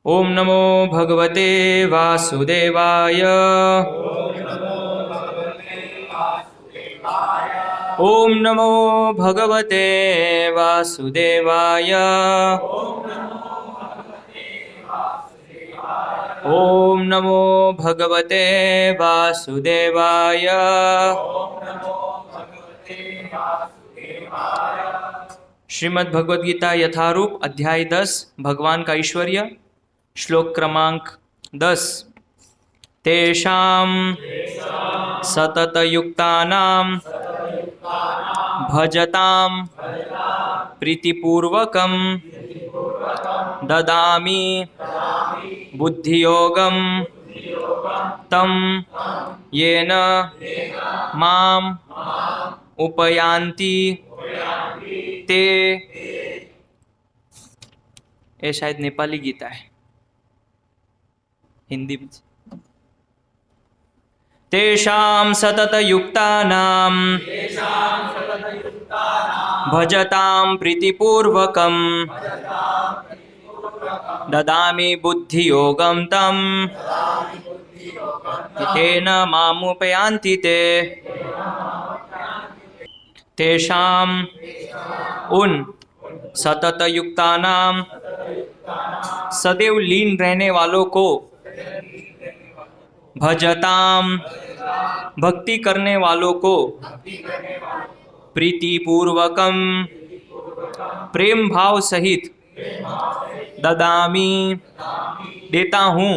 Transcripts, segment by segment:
ओम नमो भगवते वासुदेवाय। ओम नमो भगवते वासुदेवाय। ओम नमो भगवते वासुदेवाय। श्रीमद् भगवद गीता यथारूप अध्याय 10 भगवान का ऐश्वर्य। श्लोक क्रमांक 10। तेषां सततयुक्तानां भजतां प्रीतिपूर्वकं ददामि बुद्धियोगं तं येन माम् उपयान्ति ते। ये शायद नेपाली गीता है, हिंदी में। तेषां सततयुक्तानां भजतां प्रीतिपूर्वकं ददामि बुद्धियोगं तं येन मामुपयान्ति ते। तेषां उन सततयुक्तानां सदैव लीन रहने वालों को, भजताम भक्ति करने वालों को, प्रीतिपूर्वकम प्रेम भाव सहित, ददामी देता हूँ,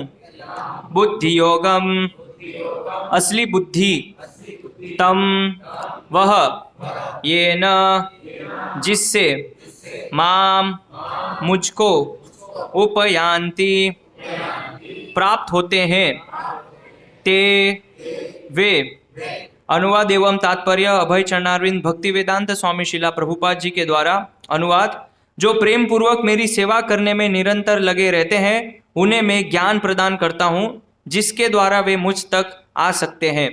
बुद्धि योगम असली बुद्धि, तम वह, ये न जिससे, माम मुझको, उपयान्ति प्राप्त होते हैं, ते वे। अनुवाद एवं तात्पर्य अभय चरणारविंद भक्ति वेदांत स्वामी शिला प्रभुपाद जी के द्वारा अनुवाद। जो प्रेम पूर्वक मेरी सेवा करने में निरंतर लगे रहते हैं, उन्हें मैं ज्ञान प्रदान करता हूँ, जिसके द्वारा वे मुझ तक आ सकते हैं।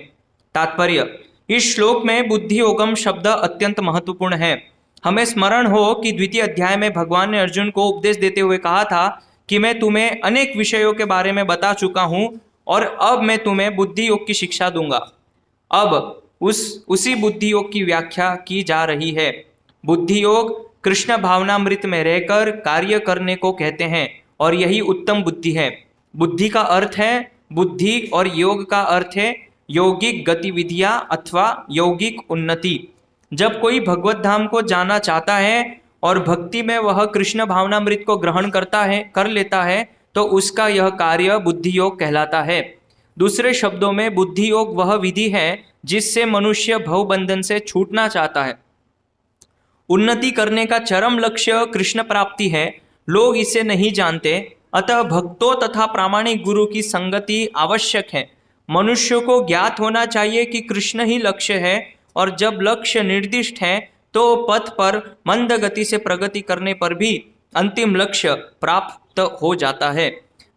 तात्पर्य। इस श्लोक में बुद्धि योगम शब्द अत्यंत महत्वपूर्ण है। हमें स्मरण हो कि द्वितीय अध्याय में भगवान ने अर्जुन को उपदेश देते हुए कहा था कि मैं तुम्हें अनेक विषयों के बारे में बता चुका हूँ और अब मैं तुम्हें बुद्धि योग की शिक्षा दूंगा। अब उसी बुद्धि योग की व्याख्या की जा रही है। बुद्धि योग कृष्ण भावनामृत में रहकर कार्य करने को कहते हैं और यही उत्तम बुद्धि है। बुद्धि का अर्थ है बुद्धि और योग का अर्थ है यौगिक गतिविधियां अथवा यौगिक उन्नति। जब कोई भगवत धाम को जाना चाहता है और भक्ति में वह कृष्ण भावनामृत को ग्रहण कर लेता है, तो उसका यह कार्य बुद्धि योग कहलाता है। दूसरे शब्दों में बुद्धि योग वह विधि है जिससे मनुष्य भवबंधन से छूटना चाहता है। उन्नति करने का चरम लक्ष्य कृष्ण प्राप्ति है। लोग इसे नहीं जानते, अतः भक्तों तथा प्रामाणिक गुरु की संगति आवश्यक है। मनुष्य को ज्ञात होना चाहिए कि कृष्ण ही लक्ष्य है, और जब लक्ष्य निर्दिष्ट है तो पथ पर मंद गति से प्रगति करने पर भी अंतिम लक्ष्य प्राप्त हो जाता है।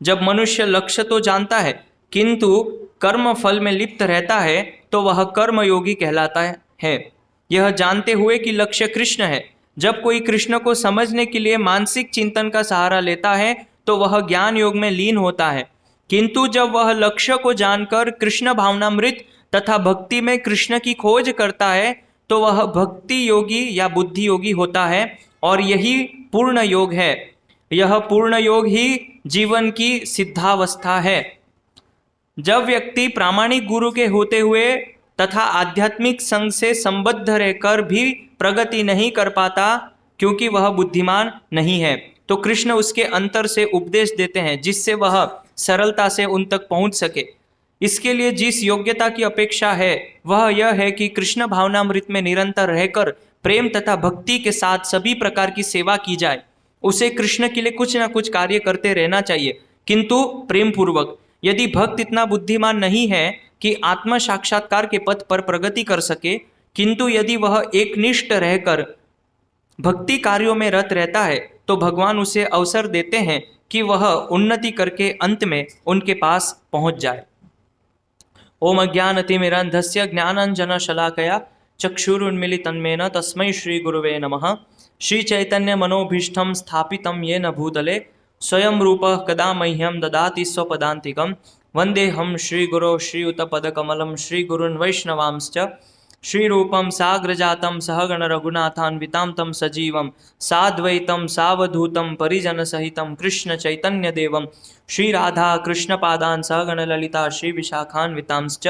जब मनुष्य लक्ष्य तो जानता है किंतु कर्म फल में लिप्त रहता है, तो वह कर्मयोगी कहलाता है। यह जानते हुए कि लक्ष्य कृष्ण है, जब कोई कृष्ण को समझने के लिए मानसिक चिंतन का सहारा लेता है तो वह ज्ञान योग में लीन होता है। किंतु जब वह लक्ष्य को जानकर कृष्ण भावनामृत तथा भक्ति में कृष्ण की खोज करता है, तो वह भक्ति योगी या बुद्धि योगी होता है, और यही पूर्ण योग है। यह पूर्ण योग ही जीवन की सिद्धावस्था है। जब व्यक्ति प्रामाणिक गुरु के होते हुए तथा आध्यात्मिक संघ से संबद्ध रहकर भी प्रगति नहीं कर पाता, क्योंकि वह बुद्धिमान नहीं है, तो कृष्ण उसके अंतर से उपदेश देते हैं जिससे वह सरलता से उन तक पहुंच सके। इसके लिए जिस योग्यता की अपेक्षा है वह यह है कि कृष्ण भावनामृत में निरंतर रहकर प्रेम तथा भक्ति के साथ सभी प्रकार की सेवा की जाए। उसे कृष्ण के लिए कुछ न कुछ कार्य करते रहना चाहिए, किंतु प्रेम पूर्वक। यदि भक्त इतना बुद्धिमान नहीं है कि आत्म साक्षात्कार के पथ पर प्रगति कर सके, किंतु यदि वह एकनिष्ठ रहकर भक्ति कार्यों में रत रहता है, तो भगवान उसे अवसर देते हैं कि वह उन्नति करके अंत में उनके पास पहुंच जाए। ओम अज्ञानतिमिरन्धस्य ज्ञानाञ्जनशलाकया चक्षुरुन्मीलितं तस्मै श्री गुरुवे नमः। श्री चैतन्य मनोभीष्टं स्थापितं येन भूतले स्वयं रूपः कदा मह्यं ददाति स्वपदान्तिकं वन्देऽहं श्रीगुरो श्रीयुतपदकमलं श्रीगुरुन् वैष्णवांश्च श्रीरूपं साग्रजातं सहगणरघुनाथान्वितां तं सजीवं साद्वैतं सावधूतं परिजनसहितं कृष्णचैतन्यदेवं श्रीराधा कृष्णपादान् सहगणललिता श्रीविशाखान्वितांश्च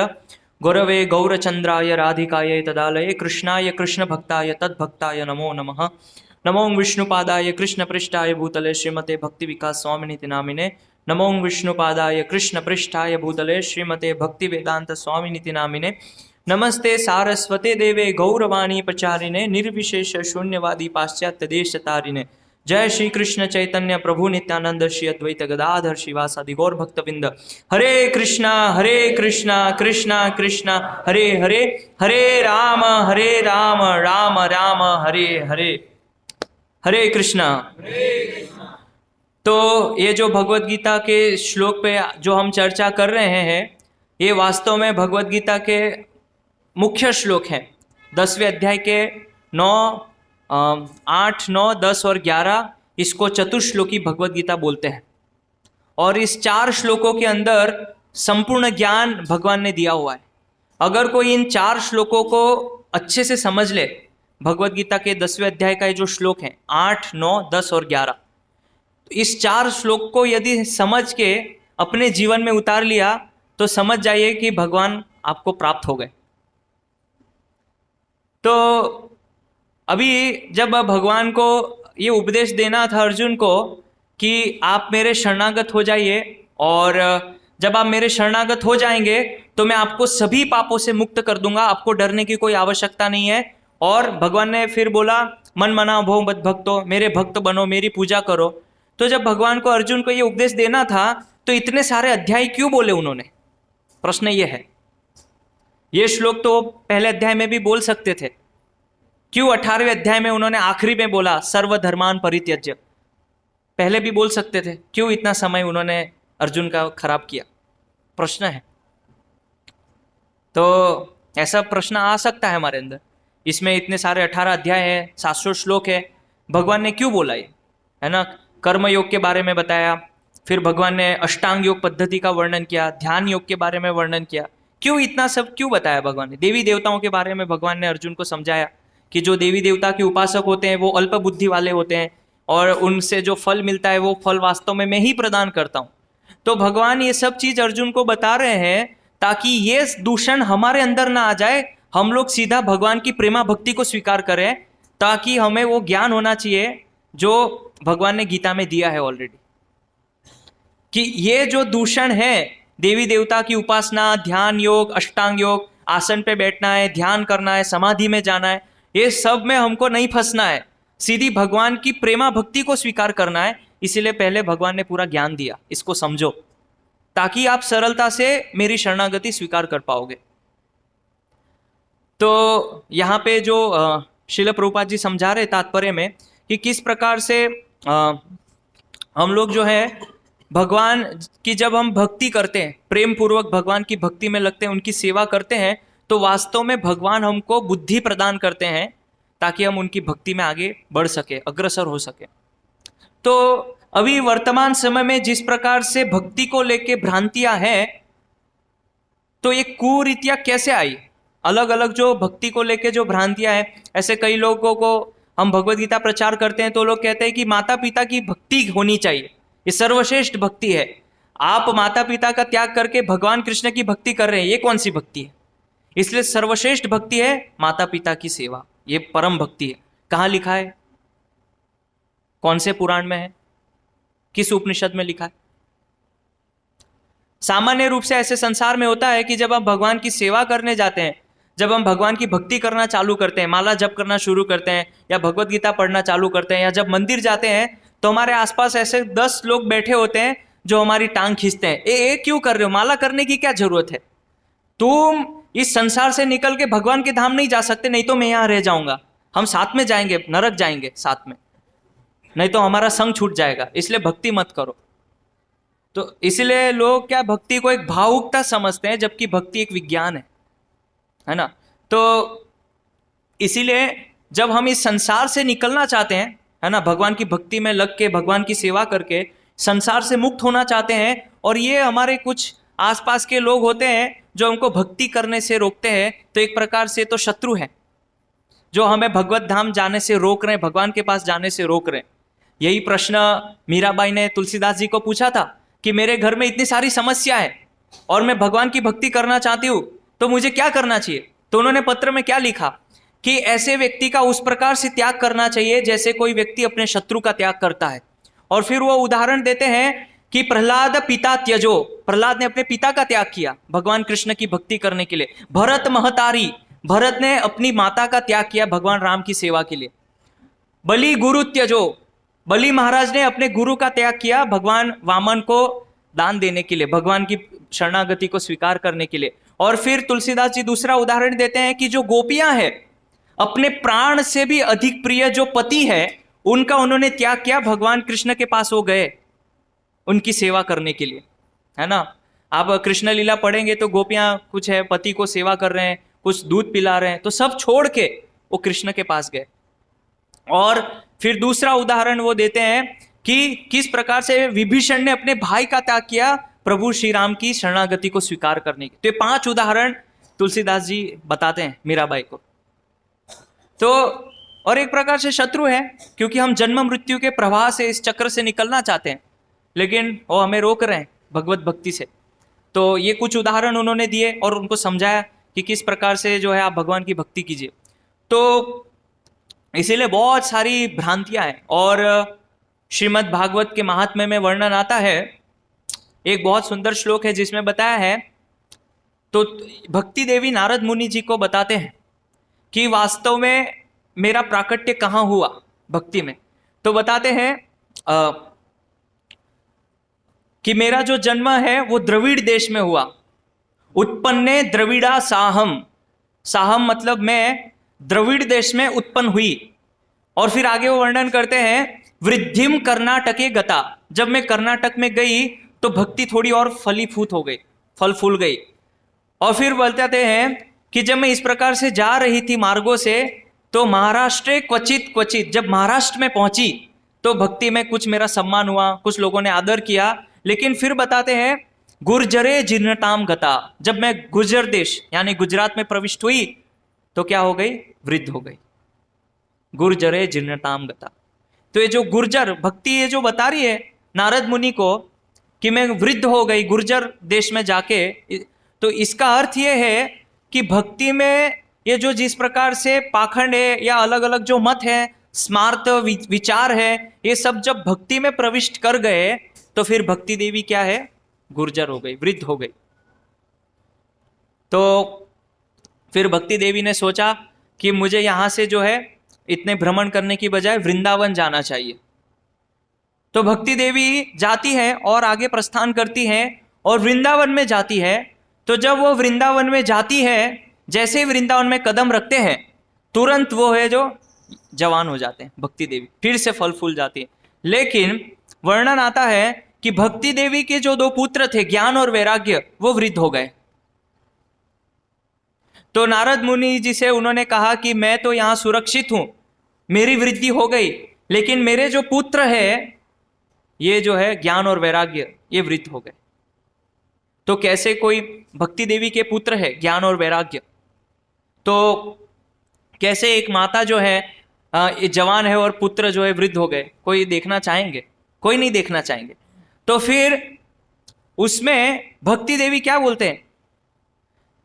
गुरवे गौरचन्द्राय राधिकायै तदालये कृष्णाय कृष्णभक्ताय तद्भक्ताय नमो नमः। नमो विष्णुपादाय कृष्णपृष्ठाय भूतले श्रीमते भक्तिविकास स्वामिनीति नामिने। नमो विष्णुपादाय कृष्णपृष्ठाय भूतले श्रीमते भक्तिवेदांत स्वामिनीति नामिने। नमस्ते सारस्वते देवे गौरवाणी प्रचारिणे निर्विशेष शून्यवादी पाश्चात्य देश तारिणे। जय श्री कृष्ण चैतन्य प्रभु नित्यानंद श्री अद्वैत गदाधर शिवासादि गौर भक्तविंद। हरे कृष्णा कृष्णा कृष्णा हरे हरे, हरे राम राम राम हरे हरे। हरे कृष्णा। तो ये जो भगवत गीता के श्लोक पे जो हम चर्चा कर रहे हैं, ये वास्तव में भगवत गीता के मुख्य श्लोक हैं। 10वें अध्याय के 9, 8, 9, 10 और 11 इसको चतुश्लोकी भगवत गीता बोलते हैं। और इस 4 श्लोकों के अंदर संपूर्ण ज्ञान भगवान ने दिया हुआ है। अगर कोई इन 4 श्लोकों को अच्छे से समझ ले, भगवत गीता के 10वें अध्याय का ये जो श्लोक है 8, 9, 10 और 11, तो इस 4 श्लोक को यदि समझ के अपने जीवन में उतार लिया तो समझ जाइए कि भगवान आपको प्राप्त हो गए। तो अभी जब भगवान को ये उपदेश देना था अर्जुन को कि आप मेरे शरणागत हो जाइए, और जब आप मेरे शरणागत हो जाएंगे तो मैं आपको सभी पापों से मुक्त कर दूंगा, आपको डरने की कोई आवश्यकता नहीं है। और भगवान ने फिर बोला मन मना भो मत भक्तो, मेरे भक्त बनो, मेरी पूजा करो। तो जब भगवान को अर्जुन को ये उपदेश देना था तो इतने सारे अध्याय क्यों बोले उन्होंने? प्रश्न ये है। ये श्लोक तो पहले अध्याय में भी बोल सकते थे, क्यों 18वें अध्याय में उन्होंने आखिरी में बोला सर्वधर्मान परित्यज्य? पहले भी बोल सकते थे, क्यों इतना समय उन्होंने अर्जुन का खराब किया? प्रश्न है। तो ऐसा प्रश्न आ सकता है हमारे अंदर। इसमें इतने सारे 18 अध्याय है, 700 श्लोक है, भगवान ने क्यों बोला ये, है ना? कर्म योग के बारे में बताया, फिर भगवान ने अष्टांग योग पद्धति का वर्णन किया, ध्यान योग के बारे में वर्णन किया। क्यों इतना सब क्यों बताया भगवान ने? देवी देवताओं के बारे में भगवान ने अर्जुन को समझाया कि जो देवी देवता के उपासक होते हैं वो अल्प बुद्धि वाले होते हैं, और उनसे जो फल मिलता है वो फल वास्तव में मैं ही प्रदान करता हूँ। तो भगवान ये सब चीज अर्जुन को बता रहे हैं ताकि ये दूषण हमारे अंदर ना आ जाए, हम लोग सीधा भगवान की प्रेमा भक्ति को स्वीकार करें, ताकि हमें वो ज्ञान होना चाहिए जो भगवान ने गीता में दिया है ऑलरेडी, कि ये जो दूषण है देवी देवता की उपासना, ध्यान योग, अष्टांग योग, आसन पे बैठना है, ध्यान करना है, समाधि में जाना है, ये सब में हमको नहीं फंसना है, सीधी भगवान की प्रेमा भक्ति को स्वीकार करना है। इसीलिए पहले भगवान ने पूरा ज्ञान दिया, इसको समझो, ताकि आप सरलता से मेरी शरणागति स्वीकार कर पाओगे। तो यहाँ पे जो श्रील प्रभुपाद जी समझा रहे तात्पर्य में कि किस प्रकार से हम लोग जो है भगवान की जब हम भक्ति करते हैं, प्रेम पूर्वक भगवान की भक्ति में लगते हैं, उनकी सेवा करते हैं, तो वास्तव में भगवान हमको बुद्धि प्रदान करते हैं ताकि हम उनकी भक्ति में आगे बढ़ सके, अग्रसर हो सके। तो अभी वर्तमान समय में जिस प्रकार से भक्ति को लेके भ्रांतियां हैं, तो ये कुरीतियां कैसे आई? अलग अलग जो भक्ति को लेके जो भ्रांतियां हैं, ऐसे कई लोगों को हम भगवत गीता प्रचार करते हैं तो लोग कहते हैं कि माता पिता की भक्ति होनी चाहिए, ये सर्वश्रेष्ठ भक्ति है। आप माता पिता का त्याग करके भगवान कृष्ण की भक्ति कर रहे हैं, ये कौन सी भक्ति है? इसलिए सर्वश्रेष्ठ भक्ति है माता पिता की सेवा, ये परम भक्ति है। कहाँ लिखा है? कौन से पुराण में है? किस उपनिषद में लिखा है? सामान्य रूप से ऐसे संसार में होता है कि जब हम भगवान की सेवा करने जाते हैं, जब हम भगवान की भक्ति करना चालू करते हैं, माला जप करना शुरू करते हैं, या भगवत गीता पढ़ना चालू करते हैं, या जब मंदिर जाते हैं, तो हमारे आसपास ऐसे 10 लोग बैठे होते हैं जो हमारी टांग खींचते हैं। ए क्यों कर रहे हो? माला करने की क्या जरूरत है? तुम इस संसार से निकल के भगवान के धाम नहीं जा सकते, नहीं तो मैं यहाँ रह जाऊंगा, हम साथ में जाएंगे, नरक जाएंगे साथ में, नहीं तो हमारा संग छूट जाएगा, इसलिए भक्ति मत करो। तो इसलिए लोग क्या भक्ति को एक भावुकता समझते हैं, जबकि भक्ति एक विज्ञान है ना? तो इसीलिए जब हम इस संसार से निकलना चाहते हैं, है ना, भगवान की भक्ति में लग के, भगवान की सेवा करके, संसार से मुक्त होना चाहते हैं, और ये हमारे कुछ आसपास के लोग होते हैं जो हमको भक्ति करने से रोकते हैं, तो एक प्रकार से तो शत्रु है जो हमें भगवत धाम जाने से रोक रहे हैं, भगवान के पास जाने से रोक रहे हैं। यही प्रश्न मीराबाई ने तुलसीदास जी को पूछा था कि मेरे घर में इतनी सारी समस्या है और मैं भगवान की भक्ति करना चाहती हूँ, तो मुझे क्या करना चाहिए। तो उन्होंने पत्र में क्या लिखा कि ऐसे व्यक्ति का उस प्रकार से त्याग करना चाहिए जैसे कोई व्यक्ति अपने शत्रु का त्याग करता है। और फिर वो उदाहरण देते हैं कि प्रहलाद पिता त्यजो, प्रहलाद ने अपने पिता का त्याग किया भगवान कृष्ण की भक्ति करने के लिए। भरत महतारी, भरत ने अपनी माता का त्याग किया भगवान राम की सेवा के लिए। बलि गुरु त्यजो, बलि महाराज ने अपने गुरु का त्याग किया भगवान वामन को दान देने के लिए, भगवान की शरणागति को स्वीकार करने के लिए। और फिर तुलसीदास जी दूसरा उदाहरण देते हैं कि जो गोपियां हैं, अपने प्राण से भी अधिक प्रिय जो पति है उनका उन्होंने त्याग किया, भगवान कृष्ण के पास हो गए उनकी सेवा करने के लिए, है ना। आप कृष्ण लीला पढ़ेंगे तो गोपियां कुछ है पति को सेवा कर रहे हैं, कुछ दूध पिला रहे हैं, तो सब छोड़ के वो कृष्ण के पास गए। और फिर दूसरा उदाहरण वो देते हैं कि किस प्रकार से विभीषण ने अपने भाई का त्याग किया प्रभु श्री राम की शरणागति को स्वीकार करने की। तो ये 5 उदाहरण तुलसीदास जी बताते हैं मीराबाई को। तो और एक प्रकार से शत्रु है, क्योंकि हम जन्म मृत्यु के प्रवाह से, इस चक्र से निकलना चाहते हैं, लेकिन वो हमें रोक रहे हैं भगवत भक्ति से। तो ये कुछ उदाहरण उन्होंने दिए और उनको समझाया कि किस प्रकार से जो है आप भगवान की भक्ति कीजिए। तो इसीलिए बहुत सारी भ्रांतियां हैं। और श्रीमद् भागवत के महात्म्य में वर्णन आता है, एक बहुत सुंदर श्लोक है जिसमें बताया है, तो भक्ति देवी नारद मुनि जी को बताते हैं कि वास्तव में मेरा प्राकट्य कहाँ हुआ भक्ति में। तो बताते हैं कि मेरा जो जन्म है वो द्रविड़ देश में हुआ। उत्पन्ने द्रविड़ा साहम, साहम मतलब मैं द्रविड़ देश में उत्पन्न हुई। और फिर आगे वो वर्णन करते हैं वृद्धिम कर्नाटके गता, जब मैं कर्नाटक में गई तो भक्ति थोड़ी और फलीफूत हो गई, फल फूल गई। और फिर बताते हैं कि जब मैं इस प्रकार से जा रही थी मार्गों से, तो महाराष्ट्र क्वचित क्वचित, जब महाराष्ट्र में पहुंची तो भक्ति में कुछ मेरा सम्मान हुआ, कुछ लोगों ने आदर किया। लेकिन फिर बताते हैं गुर्जरे जीर्णताम गता, जब मैं गुर्जर देश यानी गुजरात में प्रविष्ट हुई तो क्या हो गई, वृद्ध हो गई। गुर्जरे जीर्णताम गता। तो ये जो गुर्जर भक्ति ये जो बता रही है नारद मुनि को कि मैं वृद्ध हो गई गुर्जर देश में जाके, तो इसका अर्थ ये है कि भक्ति में ये जो जिस प्रकार से पाखंड है या अलग अलग जो मत है, स्मार्त विचार है, ये सब जब भक्ति में प्रविष्ट कर गए तो फिर भक्ति देवी क्या है, गुर्जर हो गई, वृद्ध हो गई। तो फिर भक्ति देवी ने सोचा कि मुझे यहाँ से जो है इतने भ्रमण करने की बजाय वृंदावन जाना चाहिए। तो भक्ति देवी जाती है और आगे प्रस्थान करती है और वृंदावन में जाती है। तो जब वो वृंदावन में जाती है, जैसे ही वृंदावन में कदम रखते हैं तुरंत वो है जो जवान हो जाते हैं, भक्ति देवी फिर से फल फूल जाती है। लेकिन वर्णन आता है कि भक्ति देवी के जो 2 पुत्र थे ज्ञान और वैराग्य, वो वृद्ध हो गए। तो नारद मुनि जी से उन्होंने कहा कि मैं तो यहां सुरक्षित हूं, मेरी वृद्धि हो गई, लेकिन मेरे जो पुत्र है ये जो है ज्ञान और वैराग्य, ये वृद्ध हो गए। तो कैसे कोई भक्ति देवी के पुत्र है ज्ञान और वैराग्य, तो कैसे एक माता जो है जवान है और पुत्र जो है वृद्ध हो गए, कोई देखना चाहेंगे? कोई नहीं देखना चाहेंगे। तो फिर उसमें भक्ति देवी क्या बोलते हैं,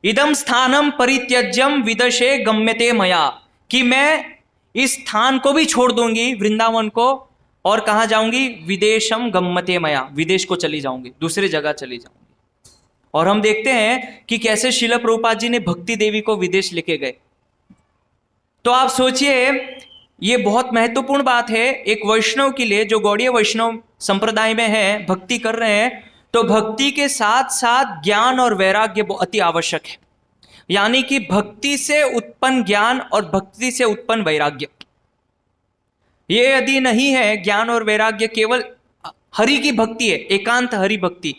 इदम स्थानम परित्यज्यम विदशे गम्यते मया, कि मैं इस स्थान को भी छोड़ दूंगी वृंदावन को, और कहाँ जाऊंगी, विदेशम गम्यते मया, विदेश को चली जाऊंगी, दूसरी जगह चली जाऊंगी। और हम देखते हैं कि कैसे श्रील प्रभुपाद जी ने भक्ति देवी को विदेश लेके गए। तो आप सोचिए ये बहुत महत्वपूर्ण बात है एक वैष्णव के लिए, जो गौड़ीय वैष्णव संप्रदाय में है, भक्ति कर रहे हैं, तो भक्ति के साथ साथ ज्ञान और वैराग्य अति आवश्यक है। यानी कि भक्ति से उत्पन्न ज्ञान और भक्ति से उत्पन्न वैराग्य, ये यदि नहीं है ज्ञान और वैराग्य, केवल हरि की भक्ति है, एकांत हरि भक्ति,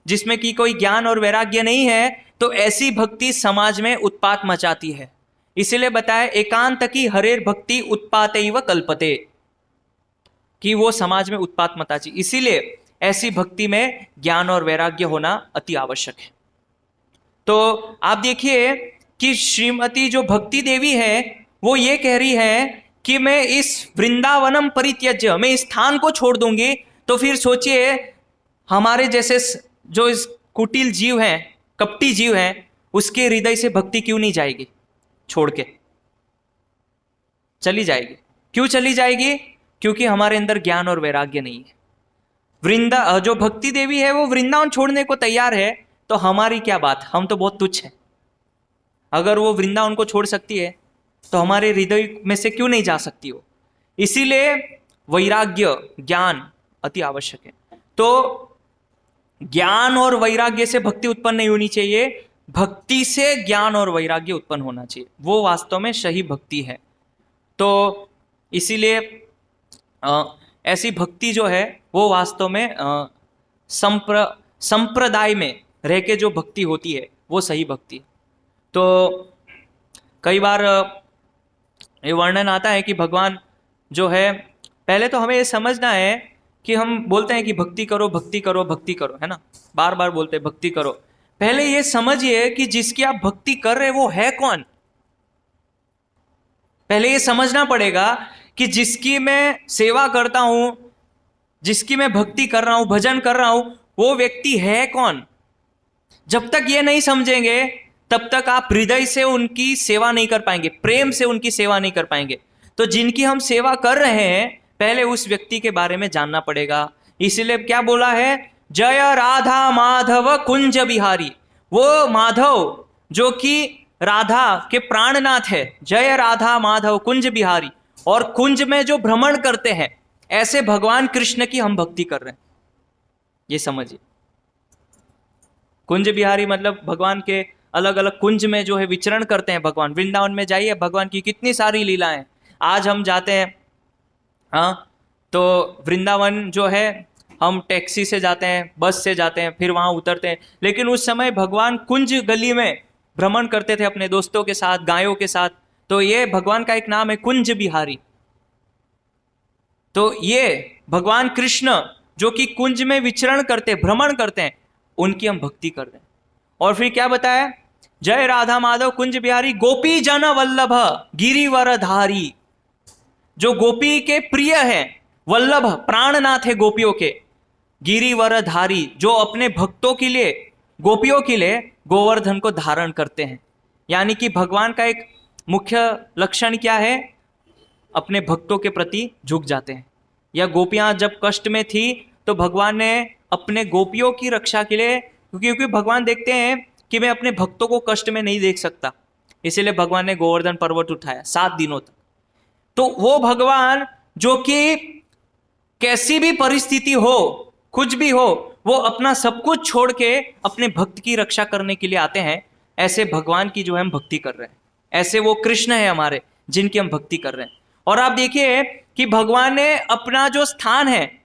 जिसमें कि कोई ज्ञान और वैराग्य नहीं है, तो ऐसी भक्ति समाज में उत्पात मचाती है। इसीलिए बताया एकांत की हरेर भक्ति उत्पातैव कल्पते, कि वो समाज में उत्पात मचाती। इसीलिए ऐसी भक्ति में ज्ञान और वैराग्य होना अति आवश्यक है। तो आप देखिए कि श्रीमती जो भक्ति देवी है वो ये कह रही है कि मैं इस वृंदावनम परित्यज्य, मैं इस स्थान को छोड़ दूंगी। तो फिर सोचिए हमारे जैसे जो इस कुटिल जीव हैं, कपटी जीव हैं, उसके हृदय से भक्ति क्यों नहीं जाएगी? छोड़ के चली जाएगी। क्यों चली जाएगी? क्योंकि हमारे अंदर ज्ञान और वैराग्य नहीं है। जो भक्ति देवी है वो वृंदावन छोड़ने को तैयार है, तो हमारी क्या बात, हम तो बहुत तुच्छ हैं। अगर वो वृंदावन को छोड़ सकती है तो हमारे हृदय में से क्यों नहीं जा सकती हो? इसीलिए वैराग्य, ज्ञान अति आवश्यक है। तो ज्ञान और वैराग्य से भक्ति उत्पन्न नहीं होनी चाहिए, भक्ति से ज्ञान और वैराग्य उत्पन्न होना चाहिए, वो वास्तव में सही भक्ति है। तो इसीलिए ऐसी भक्ति जो है वो वास्तव में संप्रदाय में रह के जो भक्ति होती है वो सही भक्ति। तो कई बार ये वर्णन आता है कि भगवान जो है, पहले तो हमें ये समझना है कि हम बोलते हैं कि भक्ति करो भक्ति करो भक्ति करो, है ना, बार बार बोलते हैं भक्ति करो। पहले ये समझिए कि जिसकी आप भक्ति कर रहे वो है कौन। पहले ये समझना पड़ेगा कि जिसकी मैं सेवा करता हूं, जिसकी मैं भक्ति कर रहा हूं, भजन कर रहा हूं, वो व्यक्ति है कौन। जब तक ये नहीं समझेंगे तब तक आप हृदय से उनकी सेवा नहीं कर पाएंगे, प्रेम से उनकी सेवा नहीं कर पाएंगे। तो जिनकी हम सेवा कर रहे हैं पहले उस व्यक्ति के बारे में जानना पड़ेगा। इसलिए क्या बोला है, जय राधा माधव कुंज बिहारी। वो माधव जो कि राधा के प्राणनाथ है, जय राधा माधव कुंज बिहारी, और कुंज में जो भ्रमण करते हैं, ऐसे भगवान कृष्ण की हम भक्ति कर रहे हैं। ये समझिए, कुंज बिहारी मतलब भगवान के अलग अलग कुंज में जो है विचरण करते हैं भगवान। वृंदावन में जाइए, भगवान की कितनी सारी लीलाएं। आज हम जाते हैं, हाँ, तो वृंदावन जो है हम टैक्सी से जाते हैं, बस से जाते हैं, फिर वहां उतरते हैं, लेकिन उस समय भगवान कुंज गली में भ्रमण करते थे अपने दोस्तों के साथ, गायों के साथ। तो ये भगवान का एक नाम है, कुंज बिहारी। तो ये भगवान कृष्ण जो कि कुंज में विचरण करते, भ्रमण करते हैं, उनकी हम भक्ति कर रहे हैं। और फिर क्या बताया, जय राधा माधव कुंज बिहारी गोपी जन वल्लभ गिरिवरधारी। जो गोपी के प्रिय है, वल्लभ प्राणनाथ है गोपियों के, गिरिवरधारी जो अपने भक्तों के लिए, गोपियों के लिए गोवर्धन को धारण करते हैं। यानी कि भगवान का एक मुख्य लक्षण क्या है, अपने भक्तों के प्रति झुक जाते हैं। या गोपियां जब कष्ट में थी तो भगवान ने अपने गोपियों की रक्षा के लिए, क्योंकि भगवान देखते हैं कि मैं अपने भक्तों को कष्ट में नहीं देख सकता, इसीलिए भगवान ने गोवर्धन पर्वत उठाया 7 दिनों तक। तो वो भगवान जो कि कैसी भी परिस्थिति हो, कुछ भी हो, वो अपना सब कुछ छोड़ के अपने भक्त की रक्षा करने के लिए आते हैं। ऐसे भगवान की जो है हम भक्ति कर रहे हैं, ऐसे वो कृष्ण है हमारे जिनकी हम भक्ति कर रहे हैं। और आप देखिए कि भगवान ने अपना जो स्थान है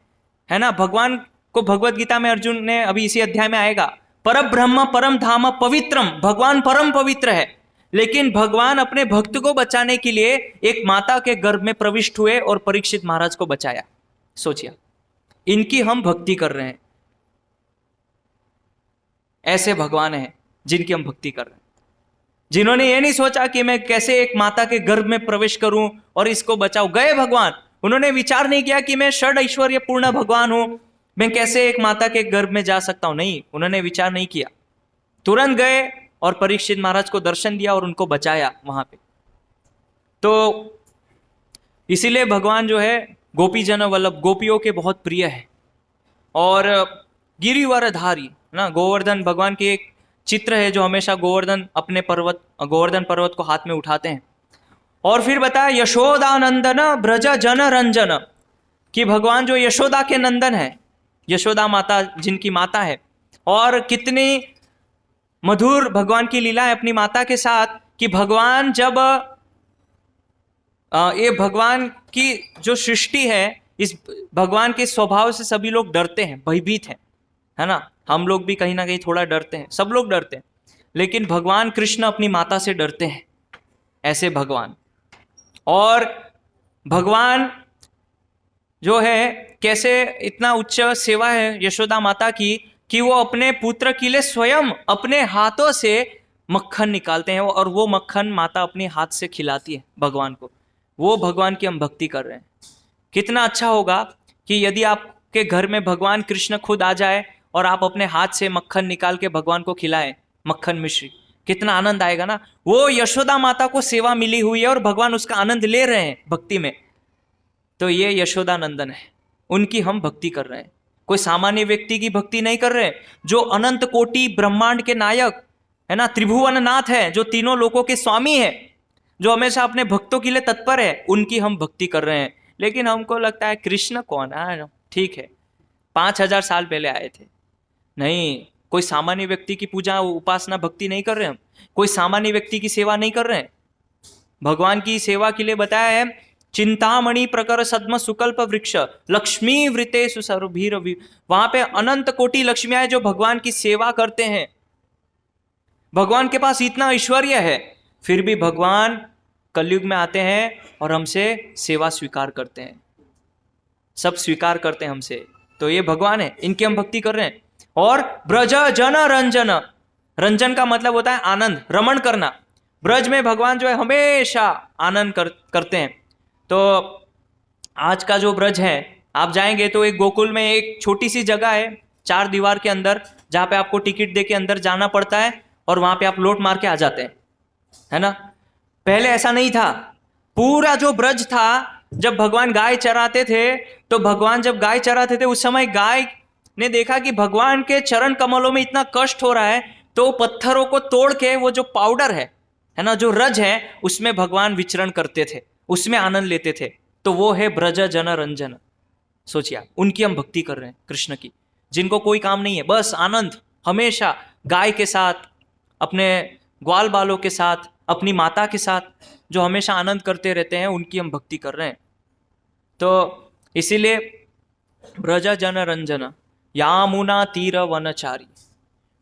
ना, भगवान को भगवत गीता में अर्जुन ने, अभी इसी अध्याय में आएगा, परम ब्रह्म परम धाम पवित्रम, भगवान परम पवित्र है। लेकिन भगवान अपने भक्त को बचाने के लिए एक माता के गर्भ में प्रविष्ट हुए और परीक्षित महाराज को बचाया। सोचिए, इनकी हम भक्ति कर रहे हैं। ऐसे भगवान हैं जिनकी हम भक्ति कर रहे हैं, जिन्होंने ये नहीं सोचा कि मैं कैसे एक माता के गर्भ में प्रवेश करूं और इसको बचाऊं। गए भगवान, उन्होंने विचार नहीं किया कि मैं षड ऐश्वर्य पूर्ण भगवान हूं, मैं कैसे एक माता के गर्भ में जा सकता हूं। नहीं, उन्होंने विचार नहीं किया, तुरंत गए और परीक्षित महाराज को दर्शन दिया और उनको बचाया वहां पे। तो इसीलिए भगवान जो है गोपी जन वल्लभ, गोपियों के बहुत प्रिय है। और गिरिवरधारी ना, गोवर्धन भगवान की एक चित्र है जो हमेशा गोवर्धन पर्वत को हाथ में उठाते हैं। और फिर बताया यशोदा नंदन ब्रज जन रंजन, कि भगवान जो यशोदा के नंदन है, यशोदा माता जिनकी माता है, और कितनी मधुर भगवान की लीला है अपनी माता के साथ, कि भगवान जब ये भगवान की जो सृष्टि है, इस भगवान के स्वभाव से सभी लोग डरते हैं, भयभीत हैं, है ना। हम लोग भी कहीं ना कहीं थोड़ा डरते हैं, सब लोग डरते हैं, लेकिन भगवान कृष्ण अपनी माता से डरते हैं, ऐसे भगवान। और भगवान जो है कैसे इतना उच्च सेवा है यशोदा माता की कि वो अपने पुत्र के लिए स्वयं अपने हाथों से मक्खन निकालते हैं और वो मक्खन माता अपने हाथ से खिलाती है भगवान को। वो भगवान की हम भक्ति कर रहे हैं। कितना अच्छा होगा कि यदि आपके घर में भगवान कृष्ण खुद आ जाए और आप अपने हाथ से मक्खन निकाल के भगवान को खिलाएं, मक्खन मिश्री, कितना आनंद आएगा ना। वो यशोदा माता को सेवा मिली हुई है और भगवान उसका आनंद ले रहे हैं भक्ति में। तो ये यशोदा नंदन है, उनकी हम भक्ति कर रहे हैं। कोई सामान्य व्यक्ति की भक्ति नहीं कर रहे हैं। जो अनंत कोटि ब्रह्मांड के नायक है ना, त्रिभुवन नाथ है, जो तीनों लोकों के स्वामी है, जो हमेशा अपने भक्तों के लिए तत्पर है, उनकी हम भक्ति कर रहे हैं। लेकिन हमको लगता है कृष्ण कौन है, ठीक है 5000 साल पहले आए थे। नहीं, कोई सामान्य व्यक्ति की पूजा उपासना भक्ति नहीं कर रहे हम। कोई सामान्य व्यक्ति की सेवा नहीं कर रहे हैं। भगवान की सेवा के लिए बताया है चिंतामणि प्रकर सद्म सुकल्प वृक्ष लक्ष्मी वृते सुसर्भीर। वहां पे अनंत कोटि लक्ष्मियां जो भगवान की सेवा करते हैं। भगवान के पास इतना ऐश्वर्य है, फिर भी भगवान कलयुग में आते हैं और हमसे सेवा स्वीकार करते हैं, सब स्वीकार करते हैं हमसे। तो ये भगवान है, इनकी हम भक्ति कर रहे हैं। और ब्रज जन रंजन, रंजन का मतलब होता है आनंद, रमण करना। ब्रज में भगवान जो है हमेशा आनंद करते हैं। तो आज का जो ब्रज है, आप जाएंगे तो एक गोकुल में एक छोटी सी जगह है 4 दीवार के अंदर, जहाँ पे आपको टिकट दे के अंदर जाना पड़ता है और वहां पे आप लौट मार के आ जाते हैं, है ना। पहले ऐसा नहीं था। पूरा जो ब्रज था, जब भगवान गाय चराते थे, तो भगवान जब गाय चराते थे उस समय गाय ने देखा कि भगवान के चरण कमलों में इतना कष्ट हो रहा है, तो पत्थरों को तोड़ के वो जो पाउडर है ना, जो रज है, उसमें भगवान विचरण करते थे, उसमें आनंद लेते थे। तो वो है ब्रज जन रंजन। सोचिए, उनकी हम भक्ति कर रहे हैं, कृष्ण की, जिनको कोई काम नहीं है, बस आनंद, हमेशा गाय के साथ, अपने ग्वाल बालों के साथ, अपनी माता के साथ, जो हमेशा आनंद करते रहते हैं, उनकी हम भक्ति कर रहे हैं। तो इसीलिए ब्रज जन रंजन यामुना तीर वनचारी,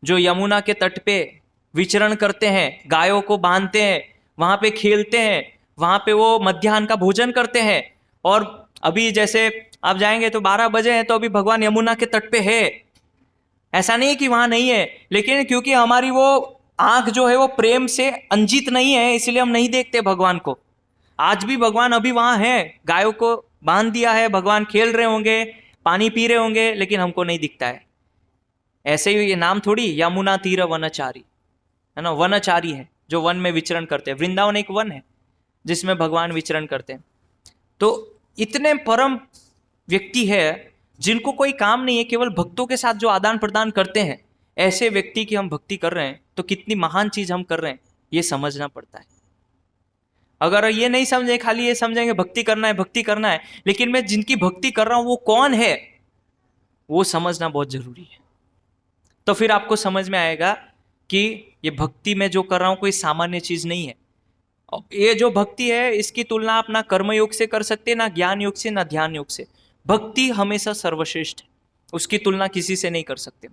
जो यमुना के तट पे विचरण करते हैं, गायों को बांधते हैं, वहां पे खेलते हैं, वहां पे वो मध्याह्न का भोजन करते हैं। और अभी जैसे आप जाएंगे तो 12 बजे हैं, तो अभी भगवान यमुना के तट पे है। ऐसा नहीं है कि वहां नहीं है, लेकिन क्योंकि हमारी वो आंख जो है वो प्रेम से अंजित नहीं है, इसलिए हम नहीं देखते भगवान को। आज भी भगवान अभी वहां है, गायों को बांध दिया है, भगवान खेल रहे होंगे, पानी पी रहे होंगे, लेकिन हमको नहीं दिखता है। ऐसे ही ये नाम थोड़ी यमुना तीर वनचारी, है ना, वनचारी है जो वन में विचरण करते हैं। वृंदावन एक वन है जिसमें भगवान विचरण करते हैं। तो इतने परम व्यक्ति है जिनको कोई काम नहीं है, केवल भक्तों के साथ जो आदान प्रदान करते हैं, ऐसे व्यक्ति की हम भक्ति कर रहे हैं, तो कितनी महान चीज हम कर रहे हैं, ये समझना पड़ता है। अगर ये नहीं समझे, खाली ये समझेंगे भक्ति करना है, भक्ति करना है, लेकिन मैं जिनकी भक्ति कर रहा हूं वो कौन है, वो समझना बहुत जरूरी है। तो फिर आपको समझ में आएगा कि ये भक्ति में जो कर रहा हूं कोई सामान्य चीज नहीं है। ये जो भक्ति है, इसकी तुलना आप ना कर्मयोग से कर सकते, ना ज्ञान योग से, ना ध्यान योग से। भक्ति हमेशा सर्वश्रेष्ठ है, उसकी तुलना किसी से नहीं कर सकते।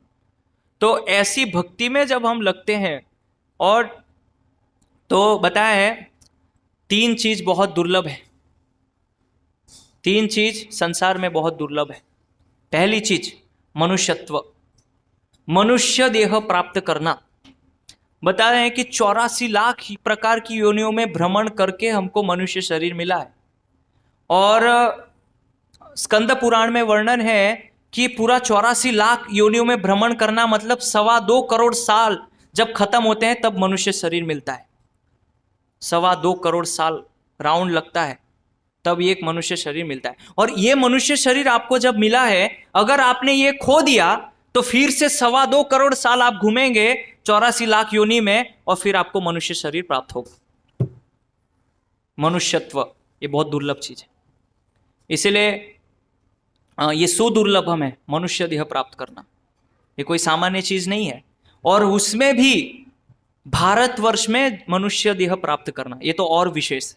तो ऐसी भक्ति में जब हम लगते हैं, और तो बताया है 3 चीज बहुत दुर्लभ है, 3 चीज संसार में बहुत दुर्लभ है। पहली चीज मनुष्यत्व, मनुष्य देह प्राप्त करना। बता रहे हैं कि 84 लाख प्रकार की योनियों में भ्रमण करके हमको मनुष्य शरीर मिला है। और स्कंद पुराण में वर्णन है कि पूरा 84 लाख योनियों में भ्रमण करना मतलब 2.25 करोड़ साल जब खत्म होते हैं तब मनुष्य शरीर मिलता है। 2.25 करोड़ साल राउंड लगता है, तब ये एक मनुष्य शरीर मिलता है। और ये मनुष्य शरीर आपको जब मिला है, अगर आपने ये खो दिया तो फिर से 2.25 करोड़ साल आप घूमेंगे 84 लाख योनि में, और फिर आपको मनुष्य शरीर प्राप्त होगा। मनुष्यत्व ये बहुत दुर्लभ चीज है, इसलिए ये सुदुर्लभम है मनुष्य देह प्राप्त करना। ये कोई सामान्य चीज नहीं है। और उसमें भी भारतवर्ष में मनुष्य देह प्राप्त करना, ये तो और विशेष है।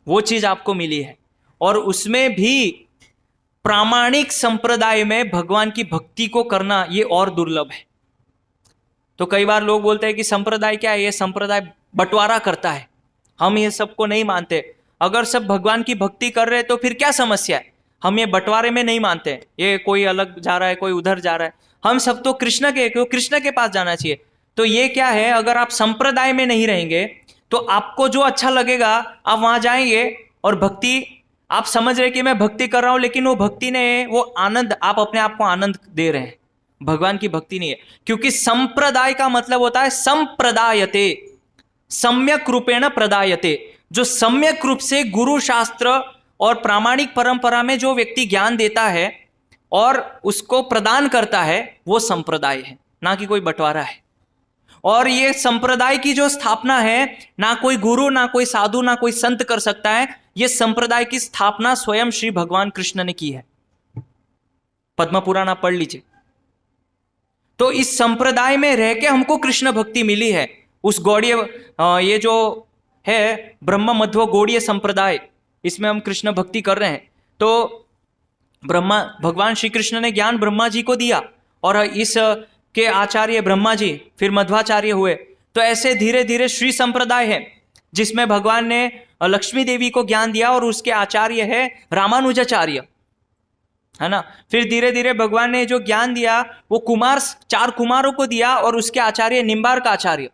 वो चीज आपको मिली है, और उसमें भी प्रामाणिक संप्रदाय में भगवान की भक्ति को करना, ये और दुर्लभ है। तो कई बार लोग बोलते हैं कि संप्रदाय क्या है, ये संप्रदाय बंटवारा करता है, हम ये सबको नहीं मानते। अगर सब भगवान की भक्ति कर रहे हैं तो फिर क्या समस्या है? हम ये बंटवारे में नहीं मानते हैं, ये कोई अलग जा रहा है कोई उधर जा रहा है, हम सब तो कृष्ण के पास जाना चाहिए। तो ये क्या है, अगर आप संप्रदाय में नहीं रहेंगे तो आपको जो अच्छा लगेगा आप वहां जाएंगे, और भक्ति आप समझ रहे कि मैं भक्ति कर रहा हूं, लेकिन वो भक्ति ने वो आनंद, आप अपने आप को आनंद दे रहे हैं, भगवान की भक्ति नहीं है। क्योंकि संप्रदाय का मतलब होता है संप्रदायते, सम्यक रूपेण प्रदायते। जो सम्यक रूप से गुरु शास्त्र और प्रामाणिक परंपरा में जो व्यक्ति ज्ञान देता है और उसको प्रदान करता है, वो संप्रदाय है, ना कि कोई बंटवारा है। और ये संप्रदाय की जो स्थापना है, ना कोई गुरु, ना कोई साधु, ना कोई संत कर सकता है। ये संप्रदाय की स्थापना स्वयं श्री भगवान कृष्ण ने की है। पद्म पुराण आप पढ़ लीजिए। तो इस संप्रदाय में रह के हमको कृष्ण भक्ति मिली है। उस गौड़ीय ये जो है ब्रह्म मध्व गौड़ीय संप्रदाय, इसमें हम कृष्ण भक्ति कर रहे हैं। तो भगवान श्री कृष्ण ने ज्ञान ब्रह्मा जी को दिया, और इस के आचार्य ब्रह्मा जी, फिर मध्वाचार्य हुए। तो ऐसे धीरे धीरे श्री संप्रदाय है, जिसमें भगवान ने लक्ष्मी देवी को ज्ञान दिया, और उसके आचार्य है रामानुजाचार्य, है ना। फिर धीरे धीरे भगवान ने जो ज्ञान दिया वो 4 कुमारों को दिया, और उसके आचार्य निम्बार्क आचार्य।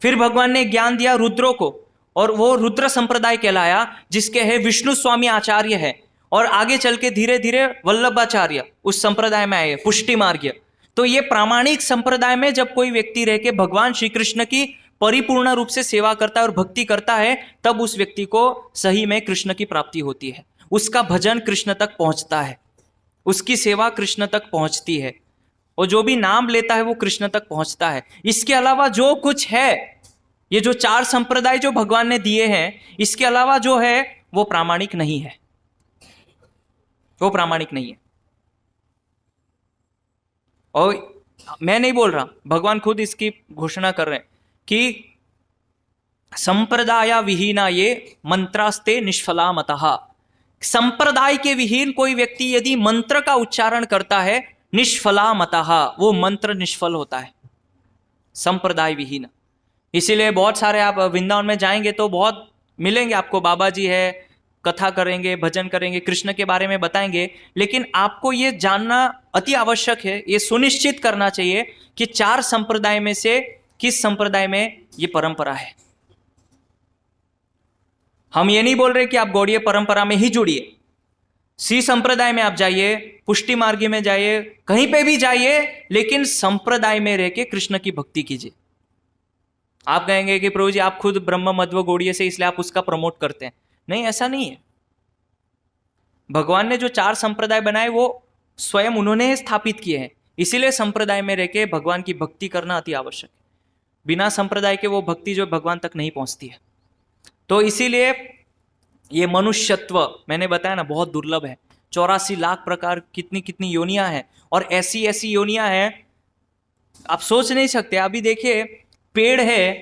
फिर भगवान ने ज्ञान दिया रुद्रों को, और वो रुद्र संप्रदाय कहलाया, जिसके है विष्णु स्वामी आचार्य है। और आगे चल के धीरे धीरे वल्लभाचार्य उस संप्रदाय में आए, पुष्टि मार्ग। तो ये प्रामाणिक संप्रदाय में जब कोई व्यक्ति रह के भगवान श्री कृष्ण की परिपूर्ण रूप से सेवा करता है और भक्ति करता है, तब उस व्यक्ति को सही में कृष्ण की प्राप्ति होती है। उसका भजन कृष्ण तक पहुंचता है, उसकी सेवा कृष्ण तक पहुंचती है, और जो भी नाम लेता है वो कृष्ण तक पहुंचता है। इसके अलावा जो कुछ है, ये जो 4 संप्रदाय जो भगवान ने दिए हैं, इसके अलावा जो है वो प्रामाणिक नहीं है, वो प्रामाणिक नहीं है। और मैं नहीं बोल रहा, भगवान खुद इसकी घोषणा कर रहे हैं कि संप्रदाय विहीना ये मंत्रास्ते निष्फला मतः। संप्रदाय के विहीन कोई व्यक्ति यदि मंत्र का उच्चारण करता है, निष्फला मतः, वो मंत्र निष्फल होता है, संप्रदाय विहीन। इसीलिए बहुत सारे आप वृंदावन में जाएंगे तो बहुत मिलेंगे आपको, बाबा जी है, कथा करेंगे, भजन करेंगे, कृष्ण के बारे में बताएंगे। लेकिन आपको ये जानना अति आवश्यक है, ये सुनिश्चित करना चाहिए कि 4 संप्रदाय में से किस संप्रदाय में ये परंपरा है। हम ये नहीं बोल रहे कि आप गौड़ीय परंपरा में ही जुड़िए, सी संप्रदाय में आप जाइए, पुष्टि मार्ग में जाइए, कहीं पे भी जाइए, लेकिन संप्रदाय में रह के कृष्ण की भक्ति कीजिए। आप कहेंगे कि प्रभु जी आप खुद ब्रह्म मध्व गौड़ीय से, इसलिए आप उसका प्रमोट करते हैं। नहीं, ऐसा नहीं है। भगवान ने जो 4 संप्रदाय बनाए वो स्वयं उन्होंने स्थापित किए हैं, इसीलिए संप्रदाय में रह के भगवान की भक्ति करना अति आवश्यक है। बिना संप्रदाय के वो भक्ति जो भगवान तक नहीं पहुंचती है। तो इसीलिए ये मनुष्यत्व मैंने बताया ना, बहुत दुर्लभ है। 84 लाख प्रकार, कितनी कितनी योनियां हैं, और ऐसी ऐसी योनियां हैं आप सोच नहीं सकते। अभी देखिए पेड़ है,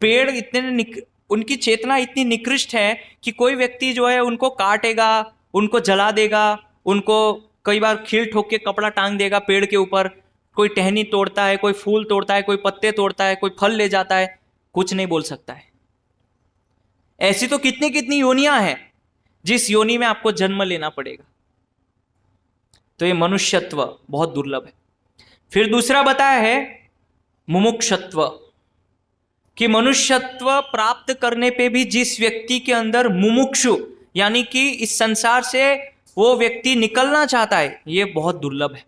पेड़ इतने उनकी चेतना इतनी निकृष्ट है कि कोई व्यक्ति जो है उनको काटेगा, उनको जला देगा, उनको कई बार खील ठोक के कपड़ा टांग देगा पेड़ के ऊपर। कोई टहनी तोड़ता है, कोई फूल तोड़ता है, कोई पत्ते तोड़ता है, कोई फल ले जाता है, कुछ नहीं बोल सकता है। ऐसी तो कितनी कितनी योनियां हैं जिस योनि में आपको जन्म लेना पड़ेगा। तो ये मनुष्यत्व बहुत दुर्लभ है। फिर दूसरा बताया है मुमुक्षत्व, कि मनुष्यत्व प्राप्त करने पे भी जिस व्यक्ति के अंदर मुमुक्षु, यानी कि इस संसार से वो व्यक्ति निकलना चाहता है, ये बहुत दुर्लभ है।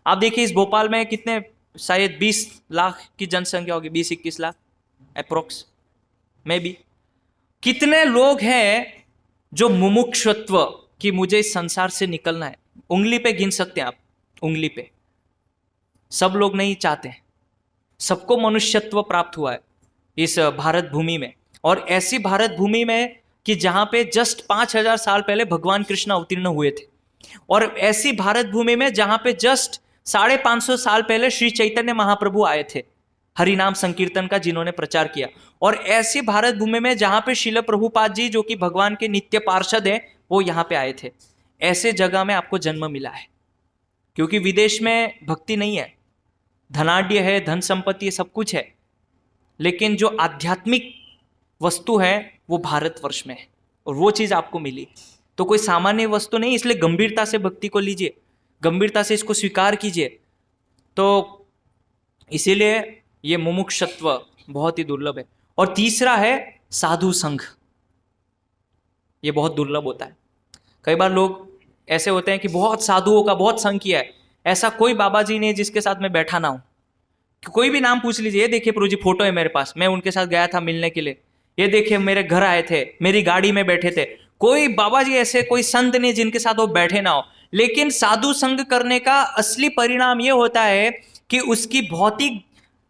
आप देखिए इस भोपाल में कितने, शायद 20 लाख की जनसंख्या होगी, 20-21 लाख अप्रोक्स में भी। कितने लोग हैं जो मुमुक्षुत्व कि मुझे इस संसार से निकलना है, उंगली पे गिन सकते हैं आप, उंगली पे। सब लोग नहीं चाहते हैं, सबको मनुष्यत्व प्राप्त हुआ है इस भारत भूमि में। और ऐसी भारत भूमि में कि जहां पे जस्ट 5000 साल पहले भगवान कृष्ण अवतीर्ण हुए थे, और ऐसी भारत भूमि में जहां पे जस्ट 550 साल पहले श्री चैतन्य महाप्रभु आए थे, हरिनाम संकीर्तन का जिन्होंने प्रचार किया। और ऐसी भारत भूमि में जहां पे श्रील प्रभुपाद जी, जो कि भगवान के नित्य पार्षद हैं, वो यहाँ पे आए थे। ऐसे जगह में आपको जन्म मिला है, क्योंकि विदेश में भक्ति नहीं है, धनाढ्य है, धन संपत्ति है, सब कुछ है, लेकिन जो आध्यात्मिक वस्तु है वो भारतवर्ष में है, और वो चीज आपको मिली। तो कोई सामान्य वस्तु नहीं, इसलिए गंभीरता से भक्ति को लीजिए, गंभीरता से इसको स्वीकार कीजिए। तो इसीलिए ये मुमुक्षत्व बहुत ही दुर्लभ है। और तीसरा है साधु संघ, ये बहुत दुर्लभ होता है। कई बार लोग ऐसे होते हैं कि बहुत साधुओं का बहुत संग किया है, ऐसा कोई बाबा जी नहीं जिसके साथ मैं बैठा ना हूं। कोई भी नाम पूछ लीजिए, ये देखिए प्रभु जी फोटो है मेरे पास, मैं उनके साथ गया था मिलने के लिए, ये देखिए मेरे घर आए थे, मेरी गाड़ी में बैठे थे। कोई बाबा जी ऐसे कोई संत नहीं जिनके साथ वो बैठे ना हो। लेकिन साधु संग करने का असली परिणाम ये होता है कि उसकी भौतिक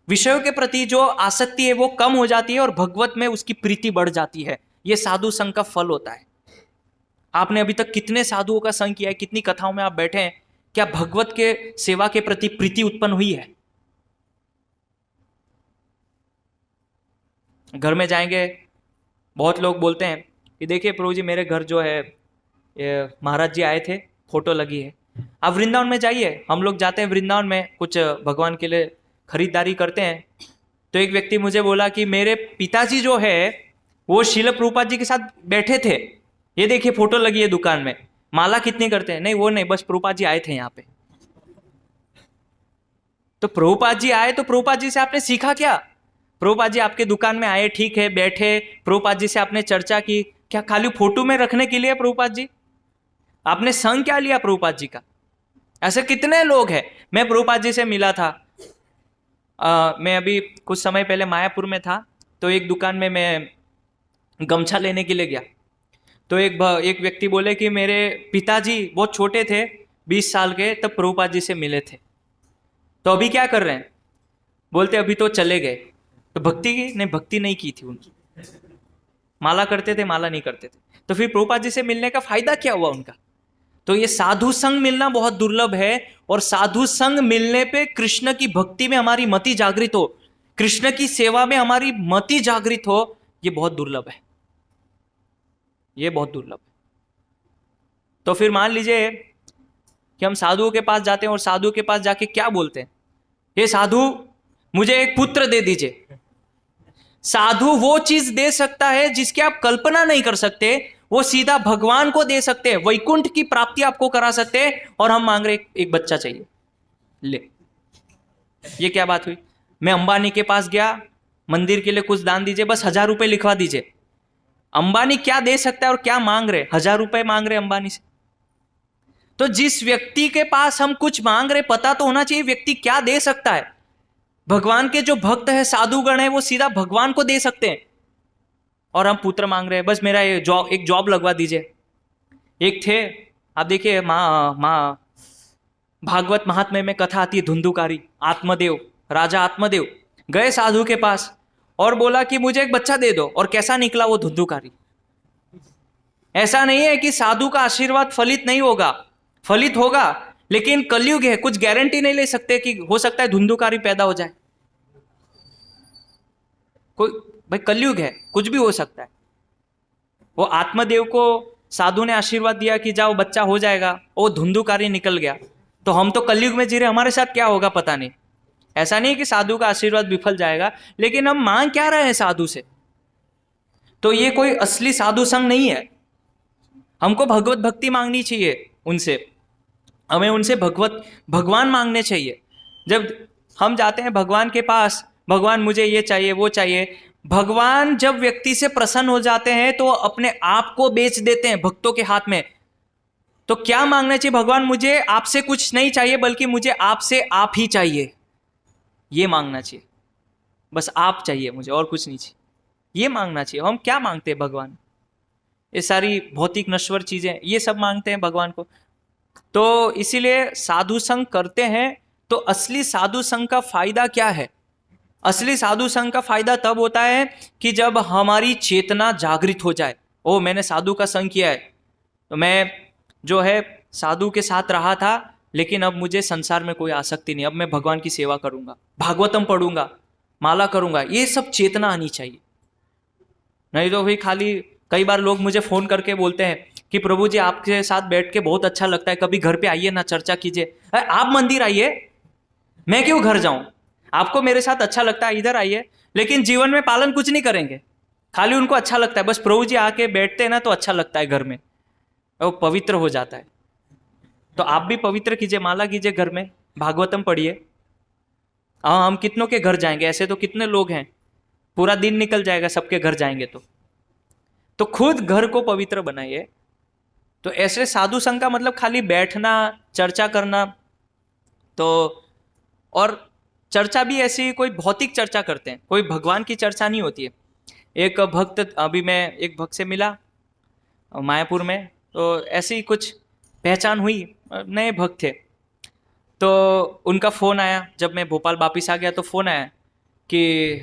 विषयों के प्रति जो आसक्ति है वो कम हो जाती है और भगवत में उसकी प्रीति बढ़ जाती है। ये साधु संग का फल होता है। आपने अभी तक कितने साधुओं का संग किया है, कितनी कथाओं में आप बैठे हैं, क्या भगवत के सेवा के प्रति प्रीति उत्पन्न हुई है? घर में जाएंगे, बहुत लोग बोलते हैं कि देखिए प्रभु जी मेरे घर जो है ये महाराज जी आए थे, फोटो लगी है। आप वृंदावन में जाइए, हम लोग जाते हैं वृंदावन में कुछ भगवान के लिए खरीदारी करते हैं। तो एक व्यक्ति मुझे बोला कि मेरे पिताजी जो है वो श्रील प्रभुपाद जी के साथ बैठे थे, ये देखिए फोटो लगी है दुकान में, माला कितनी करते हैं? नहीं वो नहीं, बस प्रभुपाद जी आए थे यहाँ पे। तो प्रभुपाद जी आए तो प्रभुपाद जी से आपने सीखा क्या? प्रभुपाद जी आपके दुकान में आए, ठीक है, बैठे, प्रभुपाद जी से आपने चर्चा की, क्या खाली फोटो में रखने के लिए प्रभुपाद जी? आपने संग क्या लिया प्रभुपाद जी का? ऐसे कितने लोग हैं। मैं प्रभुपाद जी से मिला था, मैं अभी कुछ समय पहले मायापुर में था, तो एक दुकान में मैं गमछा लेने के लिए गया। तो एक व्यक्ति बोले कि मेरे पिताजी बहुत छोटे थे, 20 साल के, तब प्रभुपाद जी से मिले थे, तो अभी क्या कर रहे हैं? बोलते अभी तो चले गए। तो भक्ति की? नहीं, भक्ति नहीं की थी उनकी, माला करते थे, माला नहीं करते थे। तो फिर प्रभुपाद जी से मिलने का फायदा क्या हुआ उनका? तो ये साधु संग मिलना बहुत दुर्लभ है, और साधु संग मिलने पे कृष्ण की भक्ति में हमारी मति जागृत हो, कृष्ण की सेवा में हमारी मति जागृत हो, ये बहुत दुर्लभ है, ये बहुत दुर्लभ है। तो फिर मान लीजिए कि हम साधुओं के पास जाते हैं और साधु के पास जाके क्या बोलते हैं? हे साधु मुझे एक पुत्र दे दीजिए। साधु वो चीज दे सकता है जिसकी आप कल्पना नहीं कर सकते, वो सीधा भगवान को दे सकते हैं, वैकुंठ की प्राप्ति आपको करा सकते हैं। और हम मांग रहे एक बच्चा चाहिए, ले, ये क्या बात हुई? मैं अंबानी के पास गया, मंदिर के लिए कुछ दान दीजिए, बस 1000 रुपए लिखवा दीजिए। अंबानी क्या दे सकता है और क्या मांग रहे? 1000 रुपए मांग रहे अंबानी से। तो जिस व्यक्ति के पास हम कुछ मांग रहे, पता तो होना चाहिए व्यक्ति क्या दे सकता है। भगवान के जो भक्त है, साधुगण है, वो सीधा भगवान को दे सकते हैं। और हम पुत्र मांग रहे हैं, बस मेरा ये एक जॉब लगवा दीजिए। एक थे, आप देखिए माँ भागवत महात्म्य में कथा आती है, धुंधुकारी आत्मदेव, राजा आत्मदेव गए साधु के पास और बोला कि मुझे एक बच्चा दे दो, और कैसा निकला वो धुंधुकारी। ऐसा नहीं है कि साधु का आशीर्वाद फलित नहीं होगा, फलित होगा, लेकिन कलयुग है, कुछ गारंटी नहीं ले सकते कि हो सकता है धुंधुकारी पैदा हो जाए। कोई भाई कलयुग है, कुछ भी हो सकता है। वो आत्मदेव को साधु ने आशीर्वाद दिया कि जाओ बच्चा हो जाएगा, वो धुंधुकारी निकल गया। तो हम तो कलयुग में जी रहे, हमारे साथ क्या होगा पता नहीं। ऐसा नहीं कि साधु का आशीर्वाद विफल जाएगा, लेकिन हम मांग क्या रहे हैं साधु से? तो ये कोई असली साधु संग नहीं है। हमको भगवत भक्ति मांगनी चाहिए उनसे, हमें उनसे भगवान मांगने चाहिए। जब हम जाते हैं भगवान के पास, भगवान मुझे ये चाहिए वो चाहिए, भगवान जब व्यक्ति से प्रसन्न हो जाते हैं तो अपने आप को बेच देते हैं भक्तों के हाथ में। तो क्या मांगना चाहिए? भगवान मुझे आपसे कुछ नहीं चाहिए, बल्कि मुझे आपसे आप ही चाहिए, ये मांगना चाहिए। बस आप चाहिए मुझे, और कुछ नहीं चाहिए, ये मांगना चाहिए। हम क्या मांगते हैं भगवान? ये सारी भौतिक नश्वर चीजें, ये सब मांगते हैं भगवान को। तो इसीलिए साधु संग करते हैं। तो असली साधु संग का फायदा क्या है? असली साधु संग का फायदा तब होता है कि जब हमारी चेतना जागृत हो जाए। ओ, मैंने साधु का संग किया है, तो मैं जो है साधु के साथ रहा था, लेकिन अब मुझे संसार में कोई आसक्ति नहीं, अब मैं भगवान की सेवा करूंगा, भागवतम पढ़ूंगा, माला करूंगा, ये सब चेतना आनी चाहिए। नहीं तो भाई खाली, कई बार लोग मुझे फोन करके बोलते हैं कि प्रभु जी आपके साथ बैठ के बहुत अच्छा लगता है, कभी घर पे आइए ना, चर्चा कीजिए। आप मंदिर आइए, मैं क्यों घर जाऊं? आपको मेरे साथ अच्छा लगता है, इधर आइए। लेकिन जीवन में पालन कुछ नहीं करेंगे, खाली उनको अच्छा लगता है, बस प्रभु जी आके बैठते हैं ना तो अच्छा लगता है घर में। वो पवित्र हो जाता है। तो आप भी पवित्र कीजिए, माला कीजिए, घर में भागवतम पढ़िए। हाँ, हम कितनों के घर जाएंगे, ऐसे तो कितने लोग हैं, पूरा दिन निकल जाएगा सबके घर जाएंगे तो खुद घर को पवित्र बनाइए। तो ऐसे साधु संघ का मतलब खाली बैठना, चर्चा करना। तो और चर्चा भी ऐसी कोई भौतिक चर्चा करते हैं, कोई भगवान की चर्चा नहीं होती है। एक भक्त, अभी मैं एक भक्त से मिला मायापुर में, तो ऐसी ही कुछ पहचान हुई, नए भक्त थे। तो उनका फ़ोन आया, जब मैं भोपाल वापिस आ गया तो फ़ोन आया कि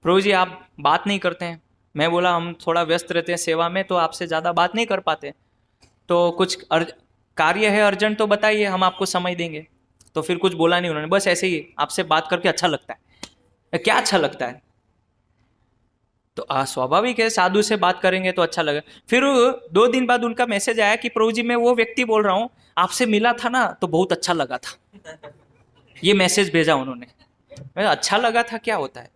प्रभु जी आप बात नहीं करते हैं। मैं बोला हम थोड़ा व्यस्त रहते हैं सेवा में, तो आपसे ज़्यादा बात नहीं कर पाते, तो कुछ कार्य है अर्जेंट तो बताइए, हम आपको समय देंगे। तो फिर कुछ बोला नहीं उन्होंने, बस ऐसे ही आपसे बात करके अच्छा लगता है। क्या अच्छा लगता है? तो स्वाभाविक है, साधु से बात करेंगे तो अच्छा लगे। फिर 2 दिन बाद उनका मैसेज आया कि प्रभु जी मैं वो व्यक्ति बोल रहा हूँ, आपसे मिला था ना तो बहुत अच्छा लगा था। ये मैसेज भेजा उन्होंने। मैं अच्छा लगा था क्या होता है?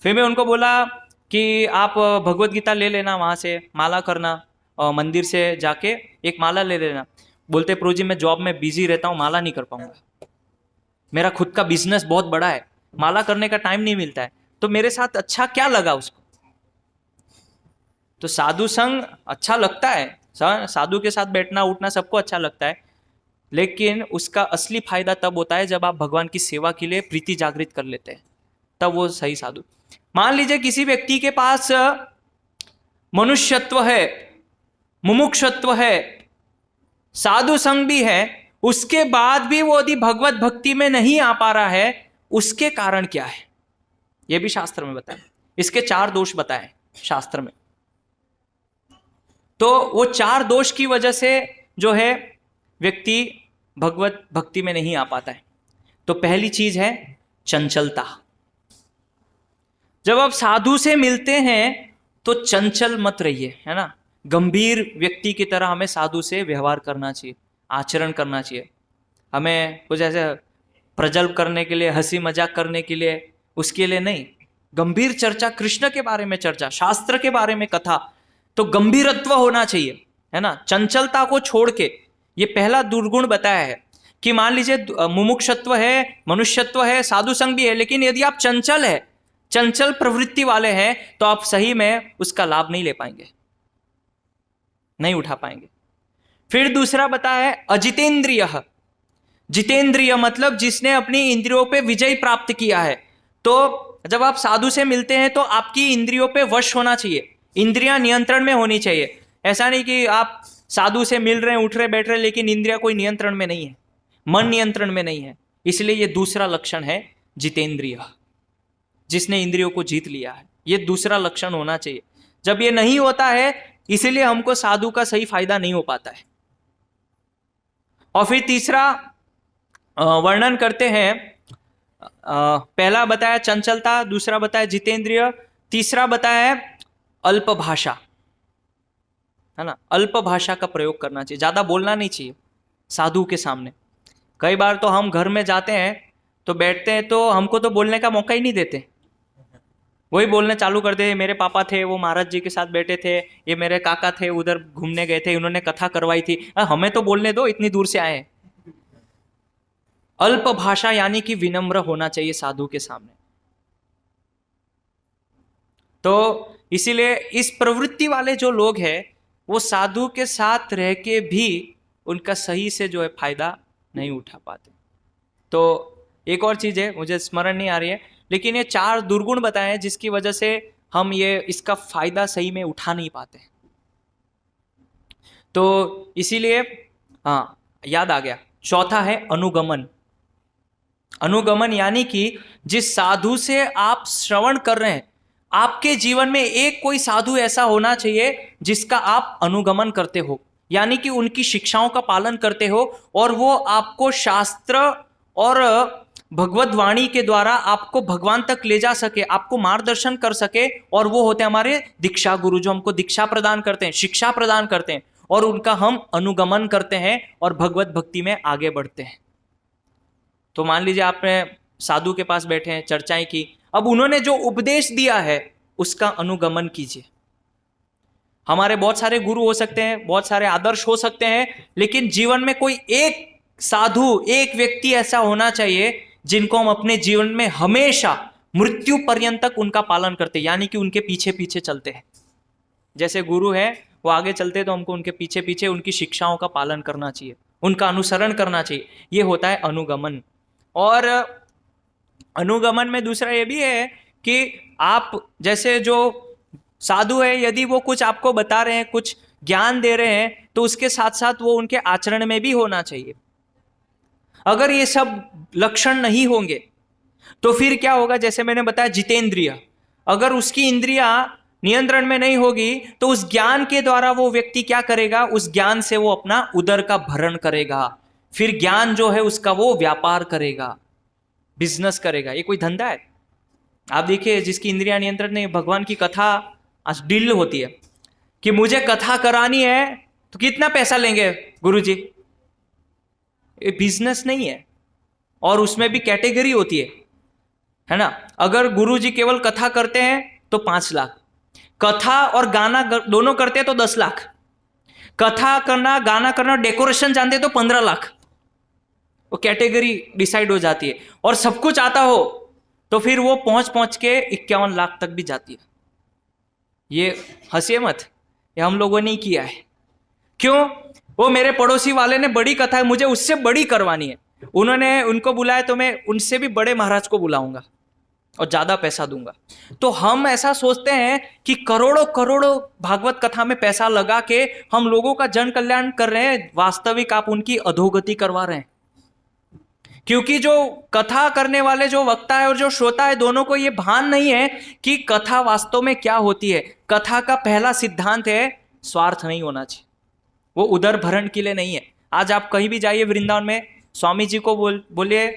फिर मैं उनको बोला कि आप भगवत गीता ले लेना, वहाँ से माला करना, और मंदिर से जाके एक माला ले लेना। बोलते प्रभु जी मैं जॉब में बिजी रहता हूँ, माला नहीं कर पाऊंगा, मेरा खुद का बिजनेस बहुत बड़ा है, माला करने का टाइम नहीं मिलता है। तो मेरे साथ अच्छा क्या लगा उसको? तो साधु संग अच्छा लगता है, साधु के साथ बैठना उठना सबको अच्छा लगता है, लेकिन उसका असली फायदा तब होता है जब आप भगवान की सेवा के लिए प्रीति जागृत कर लेते हैं, तब वो सही साधु। मान लीजिए किसी व्यक्ति के पास मनुष्यत्व है, मुमुक्षत्व है, साधु संग भी है, उसके बाद भी वो यदि भगवत भक्ति में नहीं आ पा रहा है, उसके कारण क्या है ये भी शास्त्र में बताया। इसके 4 दोष बताए शास्त्र में। तो वो 4 दोष की वजह से जो है व्यक्ति भगवत भक्ति में नहीं आ पाता है। तो पहली चीज है चंचलता। जब आप साधु से मिलते हैं तो चंचल मत रहिए, है ना। गंभीर व्यक्ति की तरह हमें साधु से व्यवहार करना चाहिए, आचरण करना चाहिए। हमें कुछ ऐसे प्रजल्प करने के लिए, हंसी मजाक करने के लिए, उसके लिए नहीं। गंभीर चर्चा, कृष्ण के बारे में चर्चा, शास्त्र के बारे में कथा, तो गंभीरत्व होना चाहिए, है ना। चंचलता को छोड़ के, ये पहला दुर्गुण बताया है कि मान लीजिए मुमुक्षत्व है, मनुष्यत्व है, साधु संग भी है, लेकिन यदि आप चंचल है, चंचल प्रवृत्ति वाले हैं, तो आप सही में उसका लाभ नहीं ले पाएंगे, नहीं उठा पाएंगे। फिर दूसरा बताया है अजितेंद्रिय। जितेंद्रिय मतलब जिसने अपनी इंद्रियों पे विजय प्राप्त किया है। तो जब आप साधु से मिलते हैं तो आपकी इंद्रियों पे वश होना चाहिए, इंद्रियां नियंत्रण में होनी चाहिए। ऐसा नहीं कि आप साधु से मिल रहे हैं, उठ रहे बैठ रहे, लेकिन इंद्रिया कोई नियंत्रण में नहीं है, मन नियंत्रण में नहीं है। इसलिए ये दूसरा लक्षण है जितेंद्रिय, जिसने इंद्रियों को जीत लिया है, ये दूसरा लक्षण होना चाहिए। जब ये नहीं होता है, इसीलिए हमको साधु का सही फायदा नहीं हो पाता है। और फिर तीसरा वर्णन करते हैं, पहला बताया चंचलता, दूसरा बताया जितेंद्रिय, तीसरा बताया अल्प भाषा, है ना। अल्प भाषा का प्रयोग करना चाहिए, ज्यादा बोलना नहीं चाहिए साधु के सामने। कई बार तो हम घर में जाते हैं तो बैठते हैं, तो हमको तो बोलने का मौका ही नहीं देते, वही बोलने चालू कर दे। मेरे पापा थे, वो महाराज जी के साथ बैठे थे, ये मेरे काका थे, उधर घूमने गए थे, इन्होंने कथा करवाई थी, हमें तो बोलने दो, इतनी दूर से आए हैं। अल्प भाषा यानी कि विनम्र होना चाहिए साधु के सामने। तो इसीलिए इस प्रवृत्ति वाले जो लोग हैं, वो साधु के साथ रह के भी उनका सही से जो है फायदा नहीं उठा पाते। तो एक और चीज है, मुझे स्मरण नहीं आ रही है, लेकिन ये 4 दुर्गुण बताए हैं जिसकी वजह से हम ये इसका फायदा सही में उठा नहीं पाते। तो इसीलिए हाँ, याद आ गया, चौथा है अनुगमन। अनुगमन यानी कि जिस साधु से आप श्रवण कर रहे हैं, आपके जीवन में एक कोई साधु ऐसा होना चाहिए जिसका आप अनुगमन करते हो, यानी कि उनकी शिक्षाओं का पालन करते हो, और वो आपको शास्त्र और भगवत वाणी के द्वारा आपको भगवान तक ले जा सके, आपको मार्गदर्शन कर सके। और वो होते हैं हमारे दीक्षा गुरु, जो हमको दीक्षा प्रदान करते हैं, शिक्षा प्रदान करते हैं, और उनका हम अनुगमन करते हैं और भगवत भक्ति में आगे बढ़ते हैं। तो मान लीजिए आपने साधु के पास बैठे हैं, चर्चाएं की, अब उन्होंने जो उपदेश दिया है उसका अनुगमन कीजिए। हमारे बहुत सारे गुरु हो सकते हैं, बहुत सारे आदर्श हो सकते हैं, लेकिन जीवन में कोई एक साधु, एक व्यक्ति ऐसा होना चाहिए जिनको हम अपने जीवन में हमेशा मृत्यु पर्यंत तक उनका पालन करते हैं, यानी कि उनके पीछे पीछे चलते हैं। जैसे गुरु है वो आगे चलते तो हमको उनके पीछे पीछे उनकी शिक्षाओं का पालन करना चाहिए, उनका अनुसरण करना चाहिए। ये होता है अनुगमन। और अनुगमन में दूसरा ये भी है कि आप जैसे जो साधु है, यदि वो कुछ आपको बता रहे हैं, कुछ ज्ञान दे रहे हैं, तो उसके साथ साथ वो उनके आचरण में भी होना चाहिए। अगर ये सब लक्षण नहीं होंगे तो फिर क्या होगा? जैसे मैंने बताया जितेंद्रिय, अगर उसकी इंद्रियां नियंत्रण में नहीं होगी तो उस ज्ञान के द्वारा वो व्यक्ति क्या करेगा? उस ज्ञान से वो अपना उदर का भरण करेगा, फिर ज्ञान जो है उसका वो व्यापार करेगा, बिजनेस करेगा। ये कोई धंधा है? आप देखिए, जिसकी इंद्रियां नियंत्रण नहीं, भगवान की कथा आज डील होती है कि मुझे कथा करानी है तो कितना पैसा लेंगे गुरुजी? ये बिजनेस नहीं है, और उसमें भी कैटेगरी होती है ना। अगर गुरुजी केवल कथा करते हैं तो 5 लाख, कथा और गाना दोनों करते हैं तो 10 लाख, कथा करना, गाना करना, डेकोरेशन जानते हैं तो 15 लाख। वो कैटेगरी डिसाइड हो जाती है। और सब कुछ आता हो तो फिर वो पहुंच के 51 लाख तक भी जाती है। ये हंसिए मत, ये हम लोगों ने ही किया है। क्यों? वो मेरे पड़ोसी वाले ने बड़ी कथा है, मुझे उससे बड़ी करवानी है, उन्होंने उनको बुलाया तो मैं उनसे भी बड़े महाराज को बुलाऊंगा और ज्यादा पैसा दूंगा। तो हम ऐसा सोचते हैं कि करोड़ों करोड़ों भागवत कथा में पैसा लगा के हम लोगों का जन कल्याण कर रहे हैं, वास्तविक आप उनकी अधोगति करवा रहे हैं। क्योंकि जो कथा करने वाले जो वक्ता है और जो श्रोता है, दोनों को ये भान नहीं है कि कथा वास्तव में क्या होती है। कथा का पहला सिद्धांत है स्वार्थ नहीं होना चाहिए, वो उदर भरण के लिए नहीं है। आज आप कहीं भी जाइए वृंदावन में, स्वामी जी को बोलिए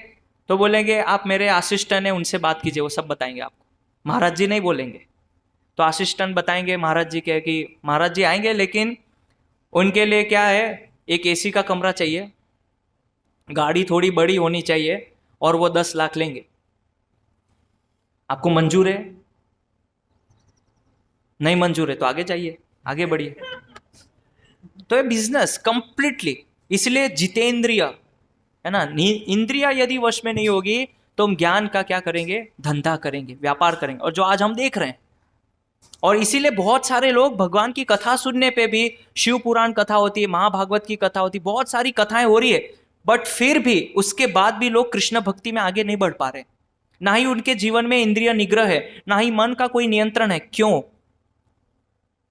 तो बोलेंगे आप मेरे असिस्टेंट हैं, उनसे बात कीजिए, वो सब बताएंगे आपको। महाराज जी नहीं बोलेंगे, तो असिस्टेंट बताएंगे महाराज जी के कि महाराज जी आएंगे, लेकिन उनके लिए क्या है, एक एसी का कमरा चाहिए, गाड़ी थोड़ी बड़ी होनी चाहिए, और वो 10 लाख लेंगे। आपको मंजूर है? नहीं मंजूर है तो आगे जाइए, आगे बढ़िए। तो ये बिजनेस कंप्लीटली, इसलिए जितेंद्रिय है ना, इंद्रिया यदि वश में नहीं होगी तो हम ज्ञान का क्या करेंगे? धंधा करेंगे, व्यापार करेंगे, और जो आज हम देख रहे हैं। और इसीलिए बहुत सारे लोग भगवान की कथा सुनने पे भी, शिव पुराण कथा होती है, महाभागवत की कथा होती है, बहुत सारी कथाएं हो रही है, बट फिर भी उसके बाद भी लोग कृष्ण भक्ति में आगे नहीं बढ़ पा रहे। ना ही उनके जीवन में इंद्रिय निग्रह है, ना ही मन का कोई नियंत्रण है। क्यों?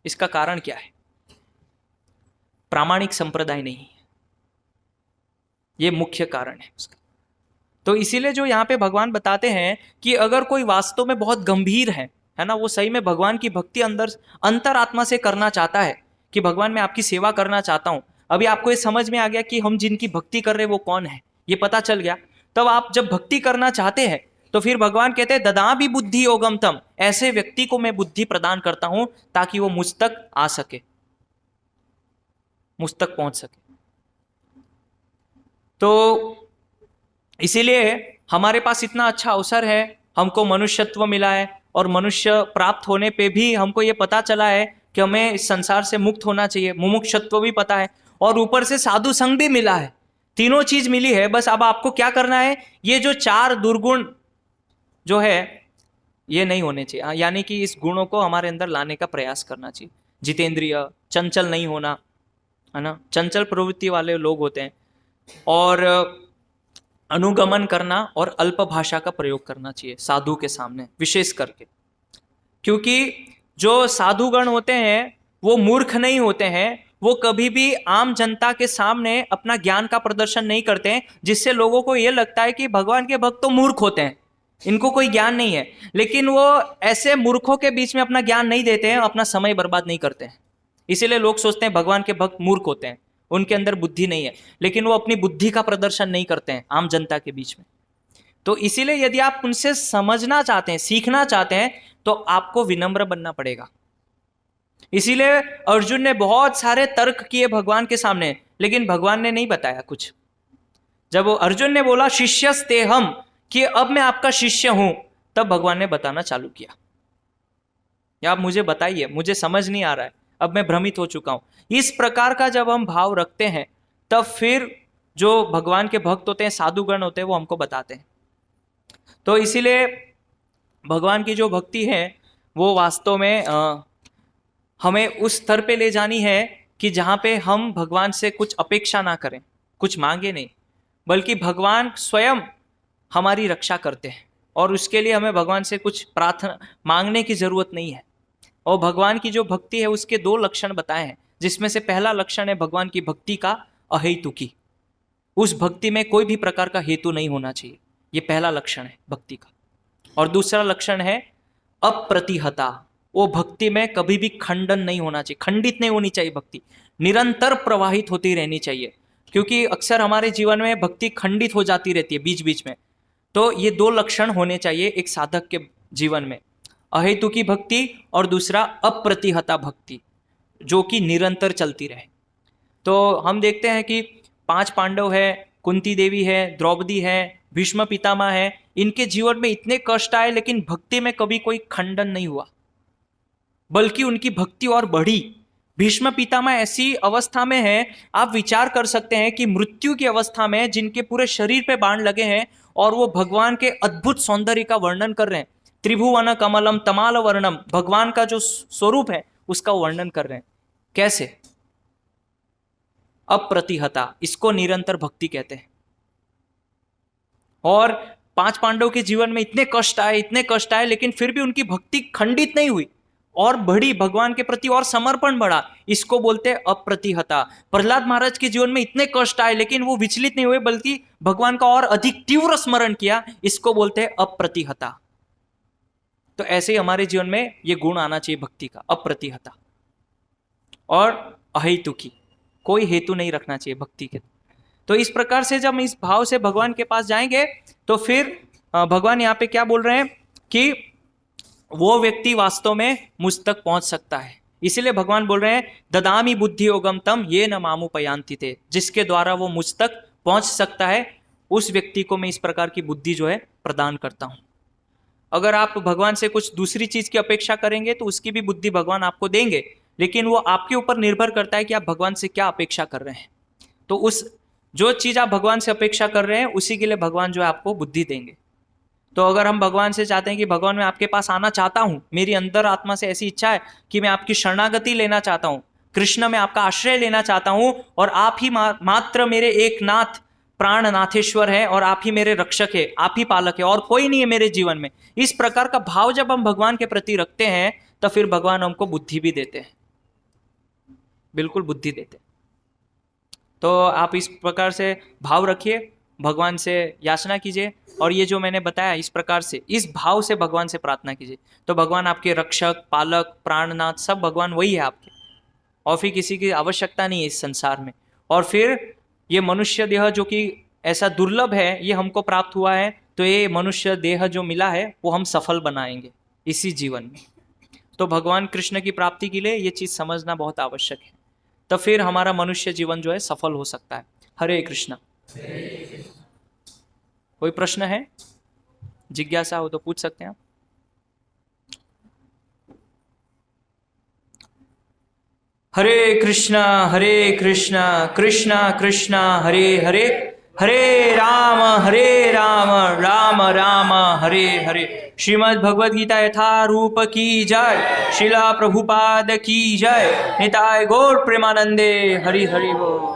इसका कारण क्या है? प्रामाणिक संप्रदाय नहीं है, ये मुख्य कारण है उसका। तो इसीलिए जो यहाँ पे भगवान बताते हैं कि अगर कोई वास्तव में बहुत गंभीर है ना, वो सही में भगवान की भक्ति अंतरात्मा से करना चाहता है कि भगवान मैं आपकी सेवा करना चाहता हूं। अभी आपको ये समझ में आ गया कि हम जिनकी भक्ति कर रहे हैं वो कौन है, ये पता चल गया। तब आप जब भक्ति करना चाहते हैं तो फिर भगवान कहते हैं ददा भी बुद्धि योगम तम, ऐसे व्यक्ति को मैं बुद्धि प्रदान करता हूं ताकि वो मुझ तक आ सके, मुझ तक पहुंच सके। तो इसीलिए हमारे पास इतना अच्छा अवसर है, हमको मनुष्यत्व मिला है, और मनुष्य प्राप्त होने पे भी हमको ये पता चला है कि हमें इस संसार से मुक्त होना चाहिए, मुमुक्षत्व भी पता है, और ऊपर से साधु संग भी मिला है। तीनों चीज मिली है। बस अब आपको क्या करना है, ये जो 4 दुर्गुण जो है ये नहीं होने चाहिए, यानी कि इस गुणों को हमारे अंदर लाने का प्रयास करना चाहिए। जितेंद्रिय, चंचल नहीं होना, है ना, चंचल प्रवृत्ति वाले लोग होते हैं, और अनुगमन करना, और अल्प भाषा का प्रयोग करना चाहिए साधु के सामने विशेष करके। क्योंकि जो साधुगण होते हैं वो मूर्ख नहीं होते हैं, वो कभी भी आम जनता के सामने अपना ज्ञान का प्रदर्शन नहीं करते हैं, जिससे लोगों को यह लगता है कि भगवान के भक्त तो मूर्ख होते हैं, इनको कोई ज्ञान नहीं है। लेकिन वो ऐसे मूर्खों के बीच में अपना ज्ञान नहीं देते हैं, अपना समय बर्बाद नहीं करते हैं। इसीलिए लोग सोचते हैं भगवान के भक्त मूर्ख होते हैं, उनके अंदर बुद्धि नहीं है, लेकिन वो अपनी बुद्धि का प्रदर्शन नहीं करते हैं आम जनता के बीच में। तो इसीलिए यदि आप उनसे समझना चाहते हैं, सीखना चाहते हैं, तो आपको विनम्र बनना पड़ेगा। इसीलिए अर्जुन ने बहुत सारे तर्क किए भगवान के सामने, लेकिन भगवान ने नहीं बताया कुछ। जब अर्जुन ने बोला शिष्यस्ते हम, कि अब मैं आपका शिष्य हूं, तब भगवान ने बताना चालू किया, या आप मुझे बताइए, मुझे समझ नहीं आ रहा है, अब मैं भ्रमित हो चुका हूं। इस प्रकार का जब हम भाव रखते हैं तब फिर जो भगवान के भक्त होते हैं, साधुगण होते हैं, वो हमको बताते हैं। तो इसीलिए भगवान की जो भक्ति है वो वास्तव में हमें उस स्तर पे ले जानी है कि जहाँ पे हम भगवान से कुछ अपेक्षा ना करें, कुछ मांगे नहीं, बल्कि भगवान स्वयं हमारी रक्षा करते हैं और उसके लिए हमें भगवान से कुछ प्रार्थना मांगने की जरूरत नहीं है। और भगवान की जो भक्ति है उसके 2 लक्षण बताए हैं, जिसमें से पहला लक्षण है भगवान की भक्ति का अहेतुकी। उस भक्ति में कोई भी प्रकार का हेतु नहीं होना चाहिए, ये पहला लक्षण है भक्ति का। और दूसरा लक्षण है अप्रतिहता। वो भक्ति में कभी भी खंडन नहीं होना चाहिए, खंडित नहीं होनी चाहिए भक्ति, निरंतर प्रवाहित होती रहनी चाहिए। क्योंकि अक्सर हमारे जीवन में भक्ति खंडित हो जाती रहती है बीच बीच में। तो ये 2 लक्षण होने चाहिए एक साधक के जीवन में, अहेतुकी भक्ति और दूसरा अप्रतिहता भक्ति, जो कि निरंतर चलती रहे। तो हम देखते हैं कि 5 पांडव है, कुंती देवी है, द्रौपदी है, भीष्म पितामह है, इनके जीवन में इतने कष्ट आए लेकिन भक्ति में कभी कोई खंडन नहीं हुआ, बल्कि उनकी भक्ति और बढ़ी। भीष्म पितामह ऐसी अवस्था में है, आप विचार कर सकते हैं कि मृत्यु की अवस्था में, जिनके पूरे शरीर पे बाण लगे हैं और वो भगवान के अद्भुत सौंदर्य का वर्णन कर रहे हैं, त्रिभुवन कमलम तमाल वर्णम, भगवान का जो स्वरूप है उसका वर्णन कर रहे हैं। कैसे? अप्रतिहता, इसको निरंतर भक्ति कहते हैं। और 5 पांडव के जीवन में इतने कष्ट आए लेकिन फिर भी उनकी भक्ति खंडित नहीं हुई और बढ़ी, भगवान के प्रति और समर्पण बढ़ा, इसको बोलते हैं अप्रतिहता। प्रहलाद महाराज के जीवन में इतने कष्ट आए लेकिन वो विचलित नहीं हुए, बल्कि भगवान का और अधिक तीव्र स्मरण किया, इसको बोलते हैं अप्रतिहता। तो ऐसे ही हमारे जीवन में ये गुण आना चाहिए भक्ति का, अप्रतिहता और अहेतुकी, कोई हेतु नहीं रखना चाहिए भक्ति के। तो इस प्रकार से जब हम इस भाव से भगवान के पास जाएंगे तो फिर भगवान यहाँ पे क्या बोल रहे हैं कि वो व्यक्ति वास्तव में मुझ तक पहुंच सकता है। इसीलिए भगवान बोल रहे हैं ददामी बुद्धि योगम तम ये न मामुपयांति थे, जिसके द्वारा वो मुझ तक पहुंच सकता है उस व्यक्ति को मैं इस प्रकार की बुद्धि जो है प्रदान करता हूं। अगर आप भगवान से कुछ दूसरी चीज की अपेक्षा करेंगे तो उसकी भी बुद्धि भगवान आपको देंगे, लेकिन वो आपके ऊपर निर्भर करता है कि आप भगवान से क्या अपेक्षा कर रहे हैं। तो उस जो चीज आप भगवान से अपेक्षा कर रहे हैं उसी के लिए भगवान जो है आपको बुद्धि देंगे। तो अगर हम भगवान से चाहते हैं कि भगवान मैं आपके पास आना चाहता हूं, मेरी अंदर आत्मा से ऐसी इच्छा है कि मैं आपकी शरणागति लेना चाहता हूं, कृष्ण मैं आपका आश्रय लेना चाहता हूं और आप ही मात्र मेरे एक नाथ प्राण नाथेश्वर है और आप ही मेरे रक्षक है, आप ही पालक है और कोई नहीं है मेरे जीवन में, इस प्रकार का भाव जब हम भगवान के प्रति रखते हैं तो फिर भगवान हमको बुद्धि भी देते हैं, बिल्कुल बुद्धि देते हैं। तो आप इस प्रकार से भाव रखिए, भगवान से याचना कीजिए और ये जो मैंने बताया इस प्रकार से, इस भाव से भगवान से प्रार्थना कीजिए तो भगवान आपके रक्षक, पालक, प्राणनाथ, सब भगवान वही है आपके, और फिर किसी की आवश्यकता नहीं है इस संसार में। और फिर ये मनुष्य देह जो कि ऐसा दुर्लभ है, ये हमको प्राप्त हुआ है, तो ये मनुष्य देह जो मिला है वो हम सफल बनाएंगे इसी जीवन में। तो भगवान कृष्ण की प्राप्ति के लिए ये चीज़ समझना बहुत आवश्यक है, तो फिर हमारा मनुष्य जीवन जो है सफल हो सकता है। हरे कृष्णा। कोई प्रश्न है, जिज्ञासा हो तो पूछ सकते हैं आप। हरे कृष्णा कृष्णा कृष्णा हरे हरे, हरे राम राम राम हरे हरे। श्रीमद् भगवद गीता यथारूप की जय, श्रीला प्रभुपाद की जय, निताय गौर प्रेमानंदे। हरि हरि बोल।